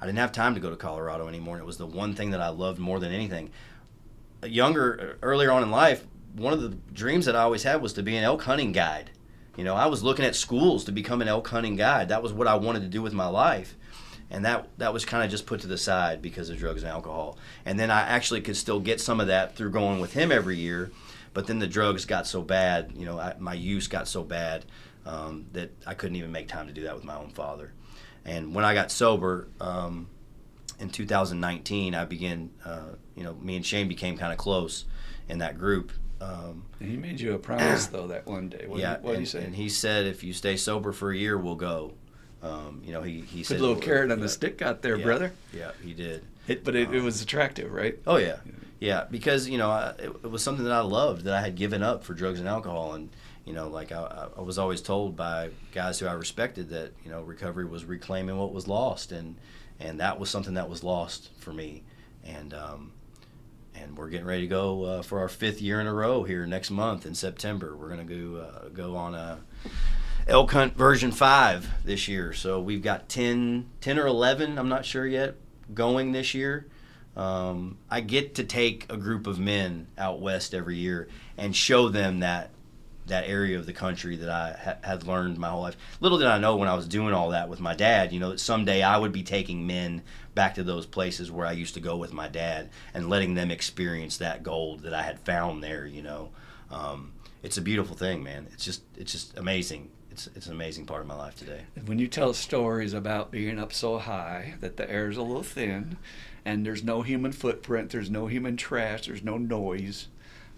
I didn't have time to go to Colorado anymore. It was the one thing that I loved more than anything. Earlier on in life, one of the dreams that I always had was to be an elk hunting guide. I was looking at schools to become an elk hunting guide. That was what I wanted to do with my life. And that was kind of just put to the side because of drugs and alcohol. And then I actually could still get some of that through going with him every year. But then the drugs got so bad, my use got so bad that I couldn't even make time to do that with my own father. And when I got sober in 2019, I began, me and Shane became kind of close in that group. He made you a promise, though, that one day. What did he say? And he said, if you stay sober for a year, we'll go. He said, put a little carrot on the stick out there, brother. Yeah, he did. But it was attractive, right? Oh, yeah. Yeah, because, it was something that I loved, that I had given up for drugs and alcohol. And, I was always told by guys who I respected that, recovery was reclaiming what was lost. And that was something that was lost for me. And we're getting ready to go for our 5th year in a row here next month in September. We're going to go on a elk hunt version 5 this year. So we've got 10 or 11, I'm not sure yet, going this year. I get to take a group of men out west every year and show them that area of the country that I had learned my whole life. Little did I know when I was doing all that with my dad, that someday I would be taking men back to those places where I used to go with my dad and letting them experience that gold that I had found there. It's a beautiful thing, man. It's just amazing. it's an amazing part of my life today. When you tell stories about being up so high that the air's a little thin and there's no human footprint, there's no human trash, there's no noise,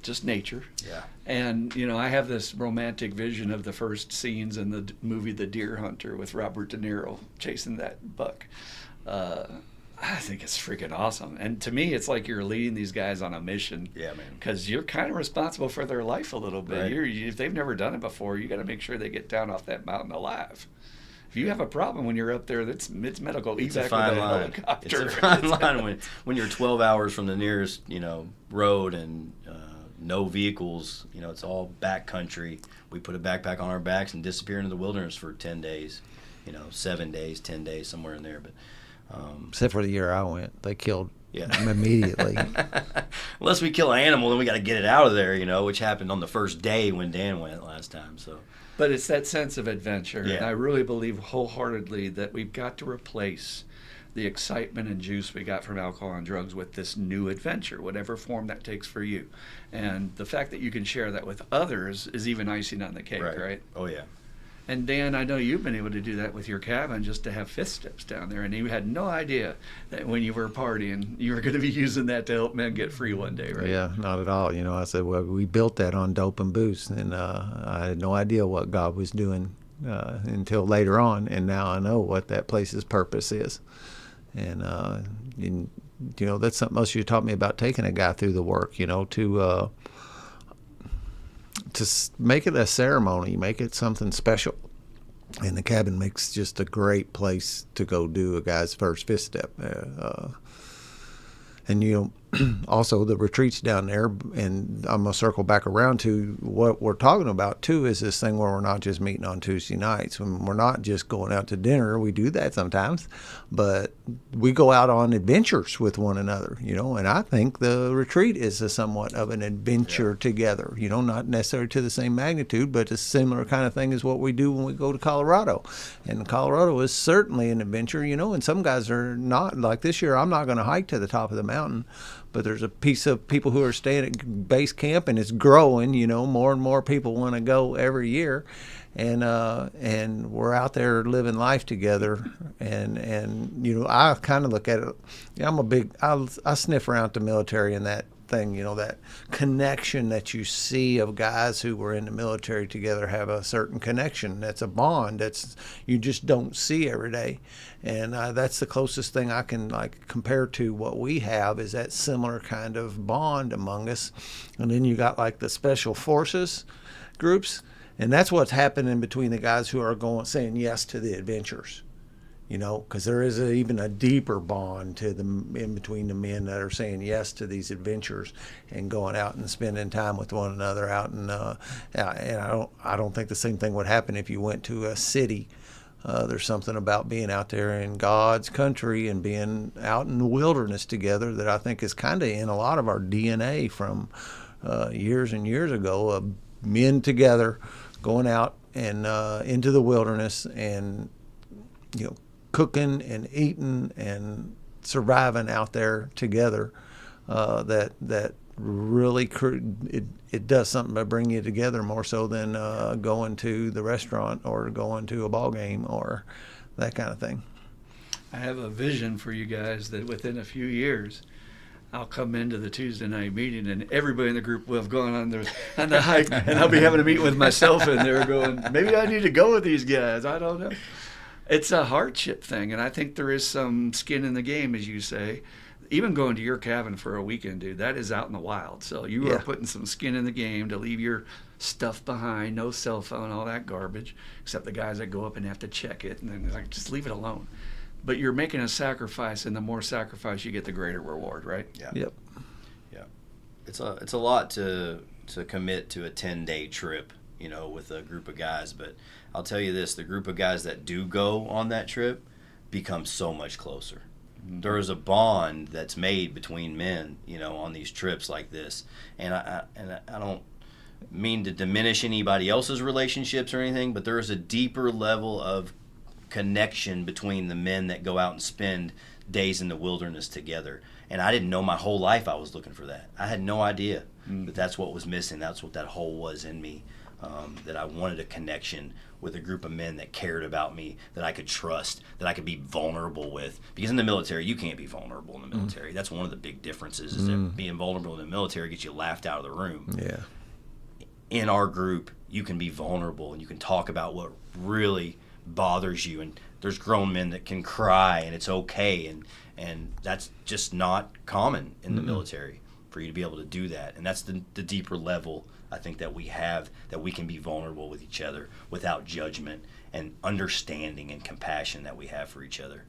just nature. Yeah. And, you know, I have this romantic vision of the first scenes in the movie The Deer Hunter with Robert De Niro chasing that buck. I think it's freaking awesome. And to me, it's like you're leading these guys on a mission. Yeah, man. Because you're kind of responsible for their life a little bit. Right. If they've never done it before, you got to make sure they get down off that mountain alive. If you have a problem when you're up there, it's medical evac It's a with fine a line. helicopter. It's a fine line when you're 12 hours from the nearest, road and no vehicles. It's all back country. We put a backpack on our backs and disappear into the wilderness for 10 days, 7 days, 10 days, somewhere in there. But Except for the year I went, they killed yeah. them immediately. Unless we kill an animal, then we got to get it out of there, which happened on the first day when Dan went last time. So. But it's that sense of adventure. Yeah. And I really believe wholeheartedly that we've got to replace the excitement and juice we got from alcohol and drugs with this new adventure, whatever form that takes for you. And the fact that you can share that with others is even icing on the cake, right? Oh, yeah. And Dan, I know you've been able to do that with your cabin, just to have fifth steps down there. And you had no idea that when you were partying, you were going to be using that to help men get free one day, right? Yeah, not at all. I said, well, we built that on dope and booze, and I had no idea what God was doing until later on, and now I know what that place's purpose is. And that's something else you taught me about taking a guy through the work, to make it a ceremony, make it something special. And the cabin makes just a great place to go do a guy's first fifth step. And also the retreats down there, and I'm going to circle back around to what we're talking about too, is this thing where we're not just meeting on Tuesday nights. When we're not just going out to dinner, we do that sometimes, but we go out on adventures with one another, and I think the retreat is somewhat of an adventure together, not necessarily to the same magnitude, but a similar kind of thing as what we do when we go to Colorado. And Colorado is certainly an adventure, and some guys are not. Like this year, I'm not going to hike to the top of the mountain, but there's a piece of people who are staying at base camp, and it's growing. More and more people want to go every year, and we're out there living life together. And I kind of look at it. I sniff around the military and that thing. That connection that you see of guys who were in the military together have a certain connection. That's a bond that's you just don't see every day. And that's the closest thing I can compare to what we have, is that similar kind of bond among us. And then you got the special forces groups, and that's what's happening between the guys who are saying yes to the adventures. Because there is even a deeper bond in between the men that are saying yes to these adventures and going out and spending time with one another out. And I don't think the same thing would happen if you went to a city. There's something about being out there in God's country and being out in the wilderness together that I think is kind of in a lot of our DNA from years and years ago, of men together going out and into the wilderness and cooking and eating and surviving out there together. That really it does something to bring you together more so than going to the restaurant or going to a ball game or that kind of thing. I have a vision for you guys that within a few years, I'll come into the Tuesday night meeting and everybody in the group will have gone on the hike, and I'll be having a meeting with myself in there going, maybe I need to go with these guys. I don't know. It's a hardship thing, and I think there is some skin in the game, as you say. Even going to your cabin for a weekend, dude, that is out in the wild. So you are putting some skin in the game to leave your stuff behind, no cell phone, all that garbage, except the guys that go up and have to check it, and then just leave it alone. But you're making a sacrifice, and the more sacrifice you get, the greater reward, right? Yeah. Yep. Yeah. It's a lot to commit to a 10-day trip, with a group of guys. But I'll tell you this, the group of guys that do go on that trip become so much closer. Mm-hmm. There is a bond that's made between men, on these trips like this. And I don't mean to diminish anybody else's relationships or anything, but there is a deeper level of connection between the men that go out and spend days in the wilderness together. And I didn't know my whole life I was looking for that. I had no idea, but that's what was missing. That's what that hole was in me. that I wanted a connection with a group of men that cared about me, that I could trust, that I could be vulnerable with. Because in the military, you can't be vulnerable in the military. That's one of the big differences, is that being vulnerable in the military gets you laughed out of the room. Yeah. In our group, you can be vulnerable and you can talk about what really bothers you. And there's grown men that can cry, and it's okay. And that's just not common in the military for you to be able to do that. And that's the deeper level, I think, that we have, that we can be vulnerable with each other without judgment, and understanding and compassion that we have for each other.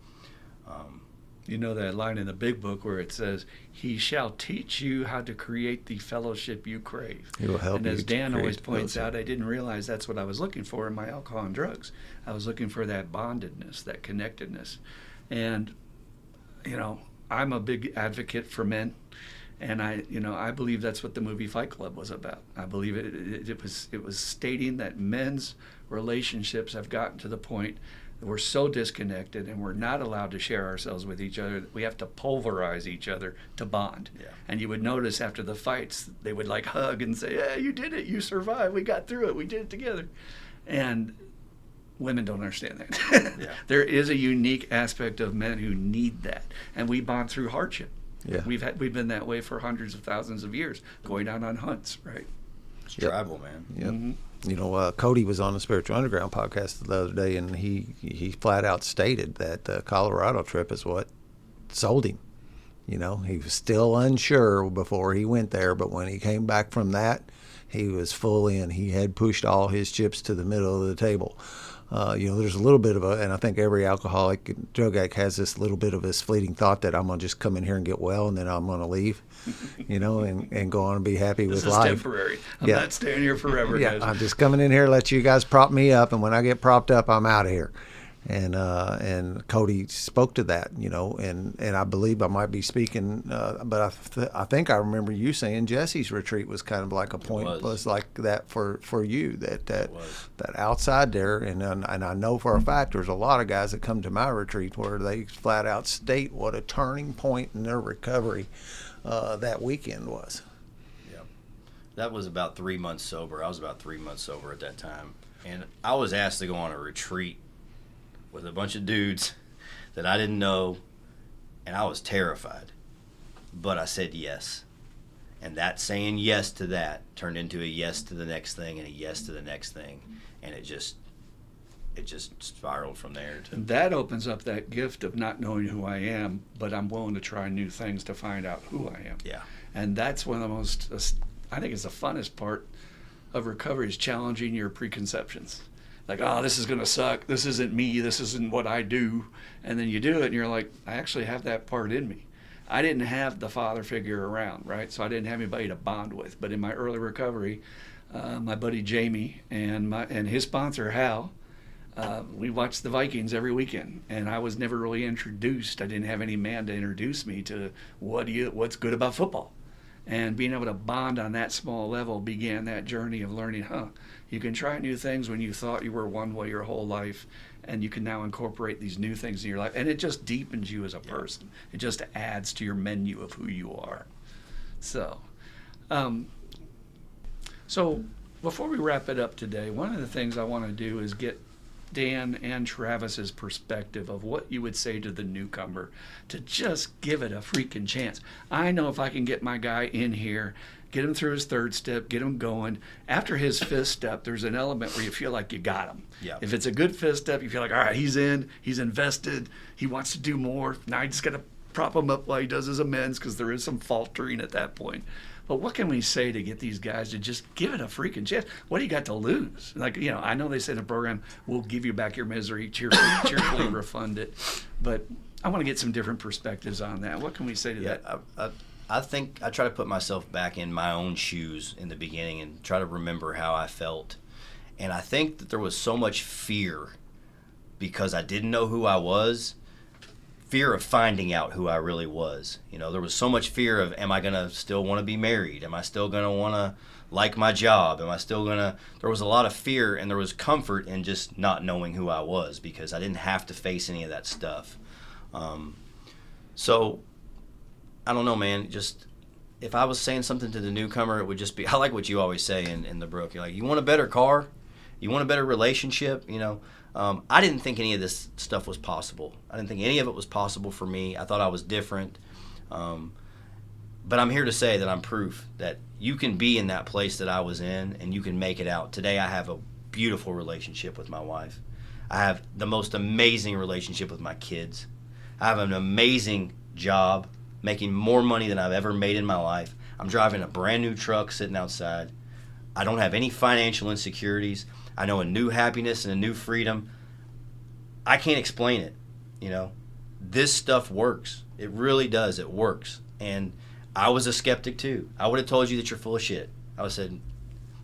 You know that line in the Big Book where it says, "He shall teach you how to create the fellowship you crave." He will help and you as to Dan create always the points fellowship. out, I didn't realize that's what I was looking for in my alcohol and drugs. I was looking for that bondedness, that connectedness. And, you know, I'm a big advocate for men. And I believe that's what the movie Fight Club was about. I believe it was stating that men's relationships have gotten to the point that we're so disconnected, and we're not allowed to share ourselves with each other. We have to pulverize each other to bond. Yeah. And you would notice after the fights, they would like hug and say, "Yeah, you did it. You survived. We got through it. We did it together." And women don't understand that. Yeah. There is a unique aspect of men who need that, and we bond through hardship. Yeah. We've been that way for hundreds of thousands of years, going out on hunts, right? It's Yep. tribal, man. Yep. You know, Cody was on the Spiritual Underground podcast the other day, and he flat out stated that the Colorado trip is what sold him. You know, he was still unsure before he went there, but when he came back from that, he was full in. He had pushed all his chips to the middle of the table. You know, there's a little bit of and I think every alcoholic and drug addict has this little bit of this fleeting thought that I'm going to just come in here and get well, and then I'm going to leave, you know, and go on and be happy This with is life. temporary. I'm Yeah. not staying here forever, Yeah, guys. I'm just coming in here, let you guys prop me up, and when I get propped up, I'm out of here. And Cody spoke to that, you know, and I believe I might be speaking, but I think I remember you saying Jesse's retreat was kind of like a point, was like that for you, that outside there, and I know for a fact there's a lot of guys that come to my retreat where they flat out state what a turning point in their recovery that weekend was. That was about 3 months sober. I was about 3 months sober at that time. And I was asked to go on a retreat with a bunch of dudes that I didn't know, and I was terrified. But I said yes. And that saying yes to that turned into a yes to the next thing and a yes to the next thing. And it just spiraled from there. And that opens up that gift of not knowing who I am, but I'm willing to try new things to find out who I am. Yeah. And that's one of the most, I think it's the funnest part of recovery, is challenging your preconceptions. Like, oh, this is going to suck. This isn't me. This isn't what I do. And then you do it, and you're like, I actually have that part in me. I didn't have the father figure around, right? So I didn't have anybody to bond with. But in my early recovery, my buddy Jamie and his sponsor, Hal, we watched the Vikings every weekend. And I was never really introduced. I didn't have any man to introduce me to what's good about football. And being able to bond on that small level began that journey of learning, you can try new things when you thought you were one way your whole life, and you can now incorporate these new things in your life. And it just deepens you as a person. It just adds to your menu of who you are. So before we wrap it up today, one of the things I want to do is get Dan and Travis's perspective of what you would say to the newcomer to just give it a freaking chance. I know if I can get my guy in here, get him through his third step, get him going. After his fifth step, there's an element where you feel like you got him. Yeah. If it's a good fifth step, you feel like, all right, he's in, he's invested, he wants to do more. Now I just got to prop him up while he does his amends, because there is some faltering at that point. But what can we say to get these guys to just give it a freaking chance? What do you got to lose? Like, I know they say in the program, we'll give you back your misery, cheerfully refund it. But I want to get some different perspectives on that. What can we say to that? I think I try to put myself back in my own shoes in the beginning and try to remember how I felt. And I think that there was so much fear because I didn't know who I was. Fear of finding out who I really was. There was so much fear of, am I going to still want to be married? Am I still going to want to like my job? Am I still going to... There was a lot of fear, and there was comfort in just not knowing who I was because I didn't have to face any of that stuff. So, I don't know, man. Just if I was saying something to the newcomer, it would just be, I like what you always say in the book. You're like, you want a better car? You want a better relationship? I didn't think any of this stuff was possible. I didn't think any of it was possible for me. I thought I was different. But I'm here to say that I'm proof that you can be in that place that I was in and you can make it out. Today I have a beautiful relationship with my wife. I have the most amazing relationship with my kids. I have an amazing job, making more money than I've ever made in my life. I'm driving a brand new truck sitting outside. I don't have any financial insecurities. I know a new happiness and a new freedom. I can't explain it. This stuff works. It really does. It works. And I was a skeptic too. I would have told you that you're full of shit. I would have said,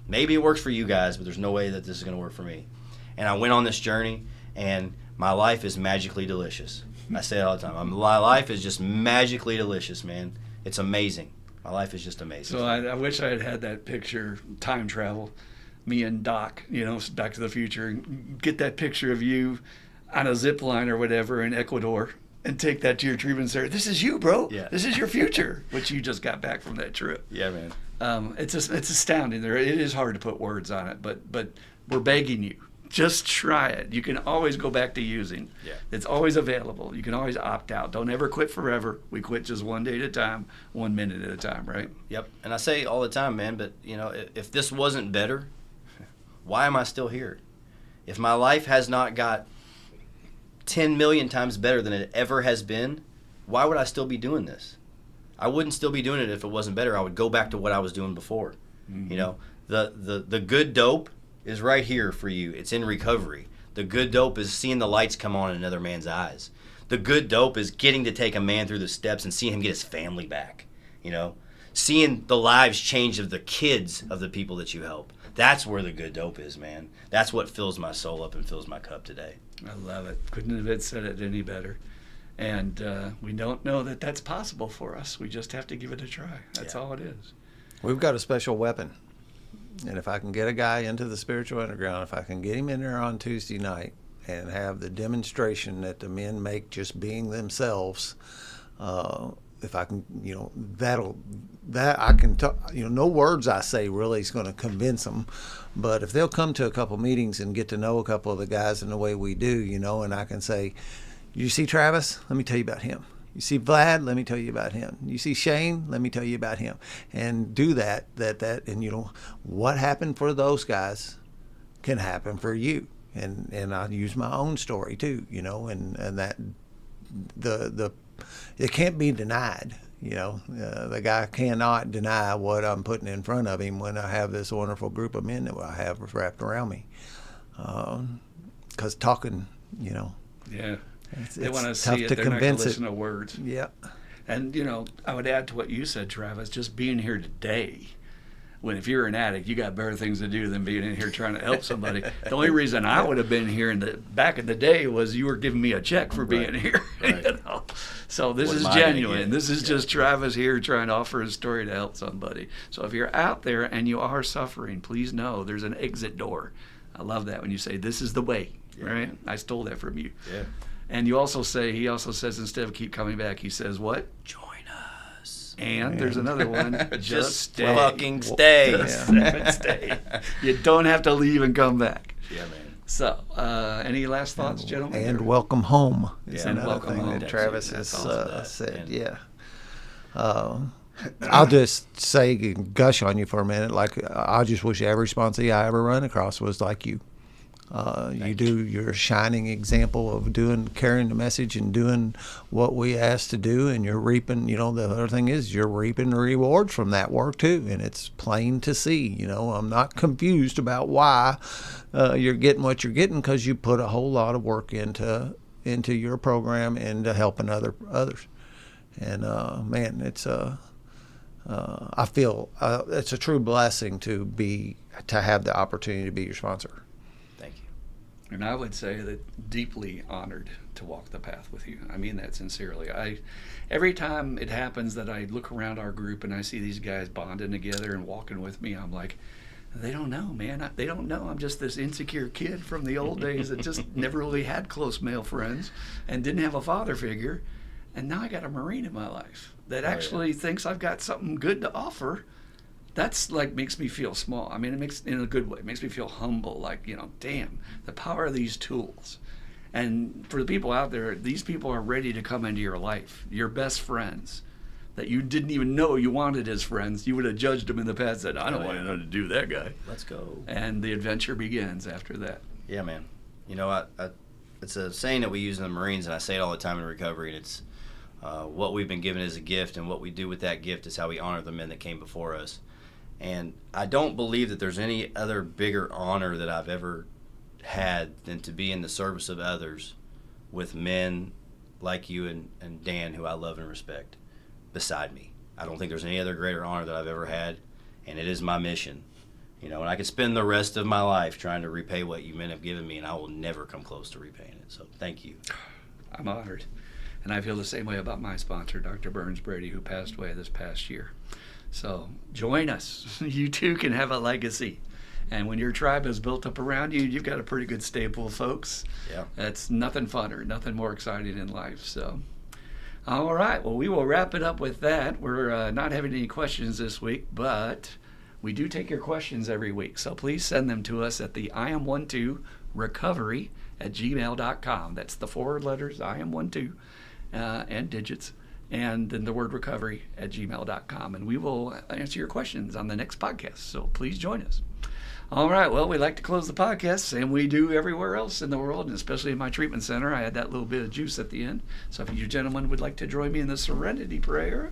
maybe it works for you guys, but there's no way that this is going to work for me. And I went on this journey, and my life is magically delicious. I say it all the time. My life is just magically delicious, man. It's amazing. My life is just amazing. So I wish I had had that picture, time travel, me and Doc, Back to the Future, and get that picture of you on a zip line or whatever in Ecuador and take that to your treatment center. This is you, bro. Yeah. This is your future, which you just got back from that trip. Yeah, man. It's astounding. It is hard to put words on it, but we're begging you. Just try it. You can always go back to using. Yeah. It's always available. You can always opt out. Don't ever quit forever. We quit just one day at a time, 1 minute at a time, right? Yep. And I say all the time, man, but, if this wasn't better, why am I still here? If my life has not got 10 million times better than it ever has been, why would I still be doing this? I wouldn't still be doing it if it wasn't better. I would go back to what I was doing before. Mm-hmm. The good dope is right here for you. It's in recovery. The good dope is seeing the lights come on in another man's eyes. The good dope is getting to take a man through the steps and seeing him get his family back. Seeing the lives change of the kids of the people that you help. That's where the good dope is, man. That's what fills my soul up and fills my cup today. I love it. Couldn't have said it any better. And we don't know that that's possible for us. We just have to give it a try. That's all it is. We've got a special weapon. And if I can get a guy into the spiritual underground, if I can get him in there on Tuesday night and have the demonstration that the men make just being themselves, if I can, I can talk, no words I say really is going to convince them. But if they'll come to a couple meetings and get to know a couple of the guys in the way we do, and I can say, you see Travis? Let me tell you about him. You see Vlad? Let me tell you about him. You see Shane? Let me tell you about him. And do that, and what happened for those guys can happen for you. And I use my own story too, and that it can't be denied. The guy cannot deny what I'm putting in front of him when I have this wonderful group of men that I have wrapped around me. Because talking, Yeah. They it's want to tough see it. to They're not going convince to listen it. to words. Yeah. And, I would add to what you said, Travis, just being here today, when if you're an addict, you got better things to do than being in here trying to help somebody. The only reason I would have been here back in the day was you were giving me a check for being here. Right. So this is genuine. This is just Travis here trying to offer his story to help somebody. So if you're out there and you are suffering, please know there's an exit door. I love that when you say, this is the way, right? I stole that from you. Yeah. And he also says, instead of keep coming back, he says what? Join us. And there's another one. Just stay. Fucking stay. Just stay. You don't have to leave and come back. Yeah, man. So, any last thoughts, gentlemen? And welcome home is and another welcome thing home. that Travis That's has awesome. said. Yeah. I'll just say, gush on you for a minute. Like, I just wish every sponsee I ever run across was like you. You're a shining example of carrying the message and doing what we asked to do, and you're reaping, the other thing is you're reaping the rewards from that work too, and it's plain to see. I'm not confused about why you're getting what you're getting, because you put a whole lot of work into your program and to helping others. And man, it's I feel it's a true blessing to have the opportunity to be your sponsor. Thank you. And I would say that deeply honored to walk the path with you. I mean that sincerely. Every time it happens that I look around our group and I see these guys bonding together and walking with me, I'm like, they don't know, man. They don't know. I'm just this insecure kid from the old days that just never really had close male friends and didn't have a father figure. And now I got a Marine in my life that Oh, yeah. actually thinks I've got something good to offer. That's like makes me feel small. I mean, it makes, in a good way, it makes me feel humble. Like, damn, the power of these tools. And for the people out there, these people are ready to come into your life, your best friends that you didn't even know you wanted as friends. You would have judged them in the past, said, I don't want nothing to do with that guy. Let's go. And the adventure begins after that. Yeah, man. I it's a saying that we use in the Marines, and I say it all the time in recovery, and it's what we've been given as a gift, and what we do with that gift is how we honor the men that came before us. And I don't believe that there's any other bigger honor that I've ever had than to be in the service of others with men like you and Dan, who I love and respect, beside me. I don't think there's any other greater honor that I've ever had, and it is my mission. And I could spend the rest of my life trying to repay what you men have given me, and I will never come close to repaying it. So thank you. I'm honored. And I feel the same way about my sponsor, Dr. Burns Brady, who passed away this past year. So join us. You too can have a legacy. And when your tribe is built up around you, you've got a pretty good stable of folks. Yeah. That's nothing funner, nothing more exciting in life. So, all right. Well, we will wrap it up with that. We're not having any questions this week, but we do take your questions every week. So please send them to us at the iam12recovery@gmail.com. That's the 4 letters, iam12, and digits, and then the word recovery@gmail.com. And we will answer your questions on the next podcast. So please join us. All right. Well, we like to close the podcast, and we do everywhere else in the world, and especially in my treatment center. I had that little bit of juice at the end. So if you gentlemen would like to join me in the serenity prayer,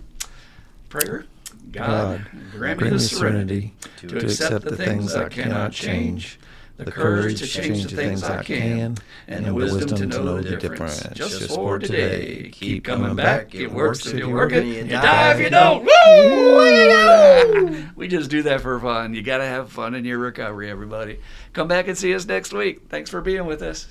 God, grant me the serenity to accept the things I cannot change, the courage to change the things I can, and the wisdom to know the difference. Just for today, keep coming back. It works if you work it. You die if you don't. Woo! We just do that for fun. You got to have fun in your recovery, everybody. Come back and see us next week. Thanks for being with us.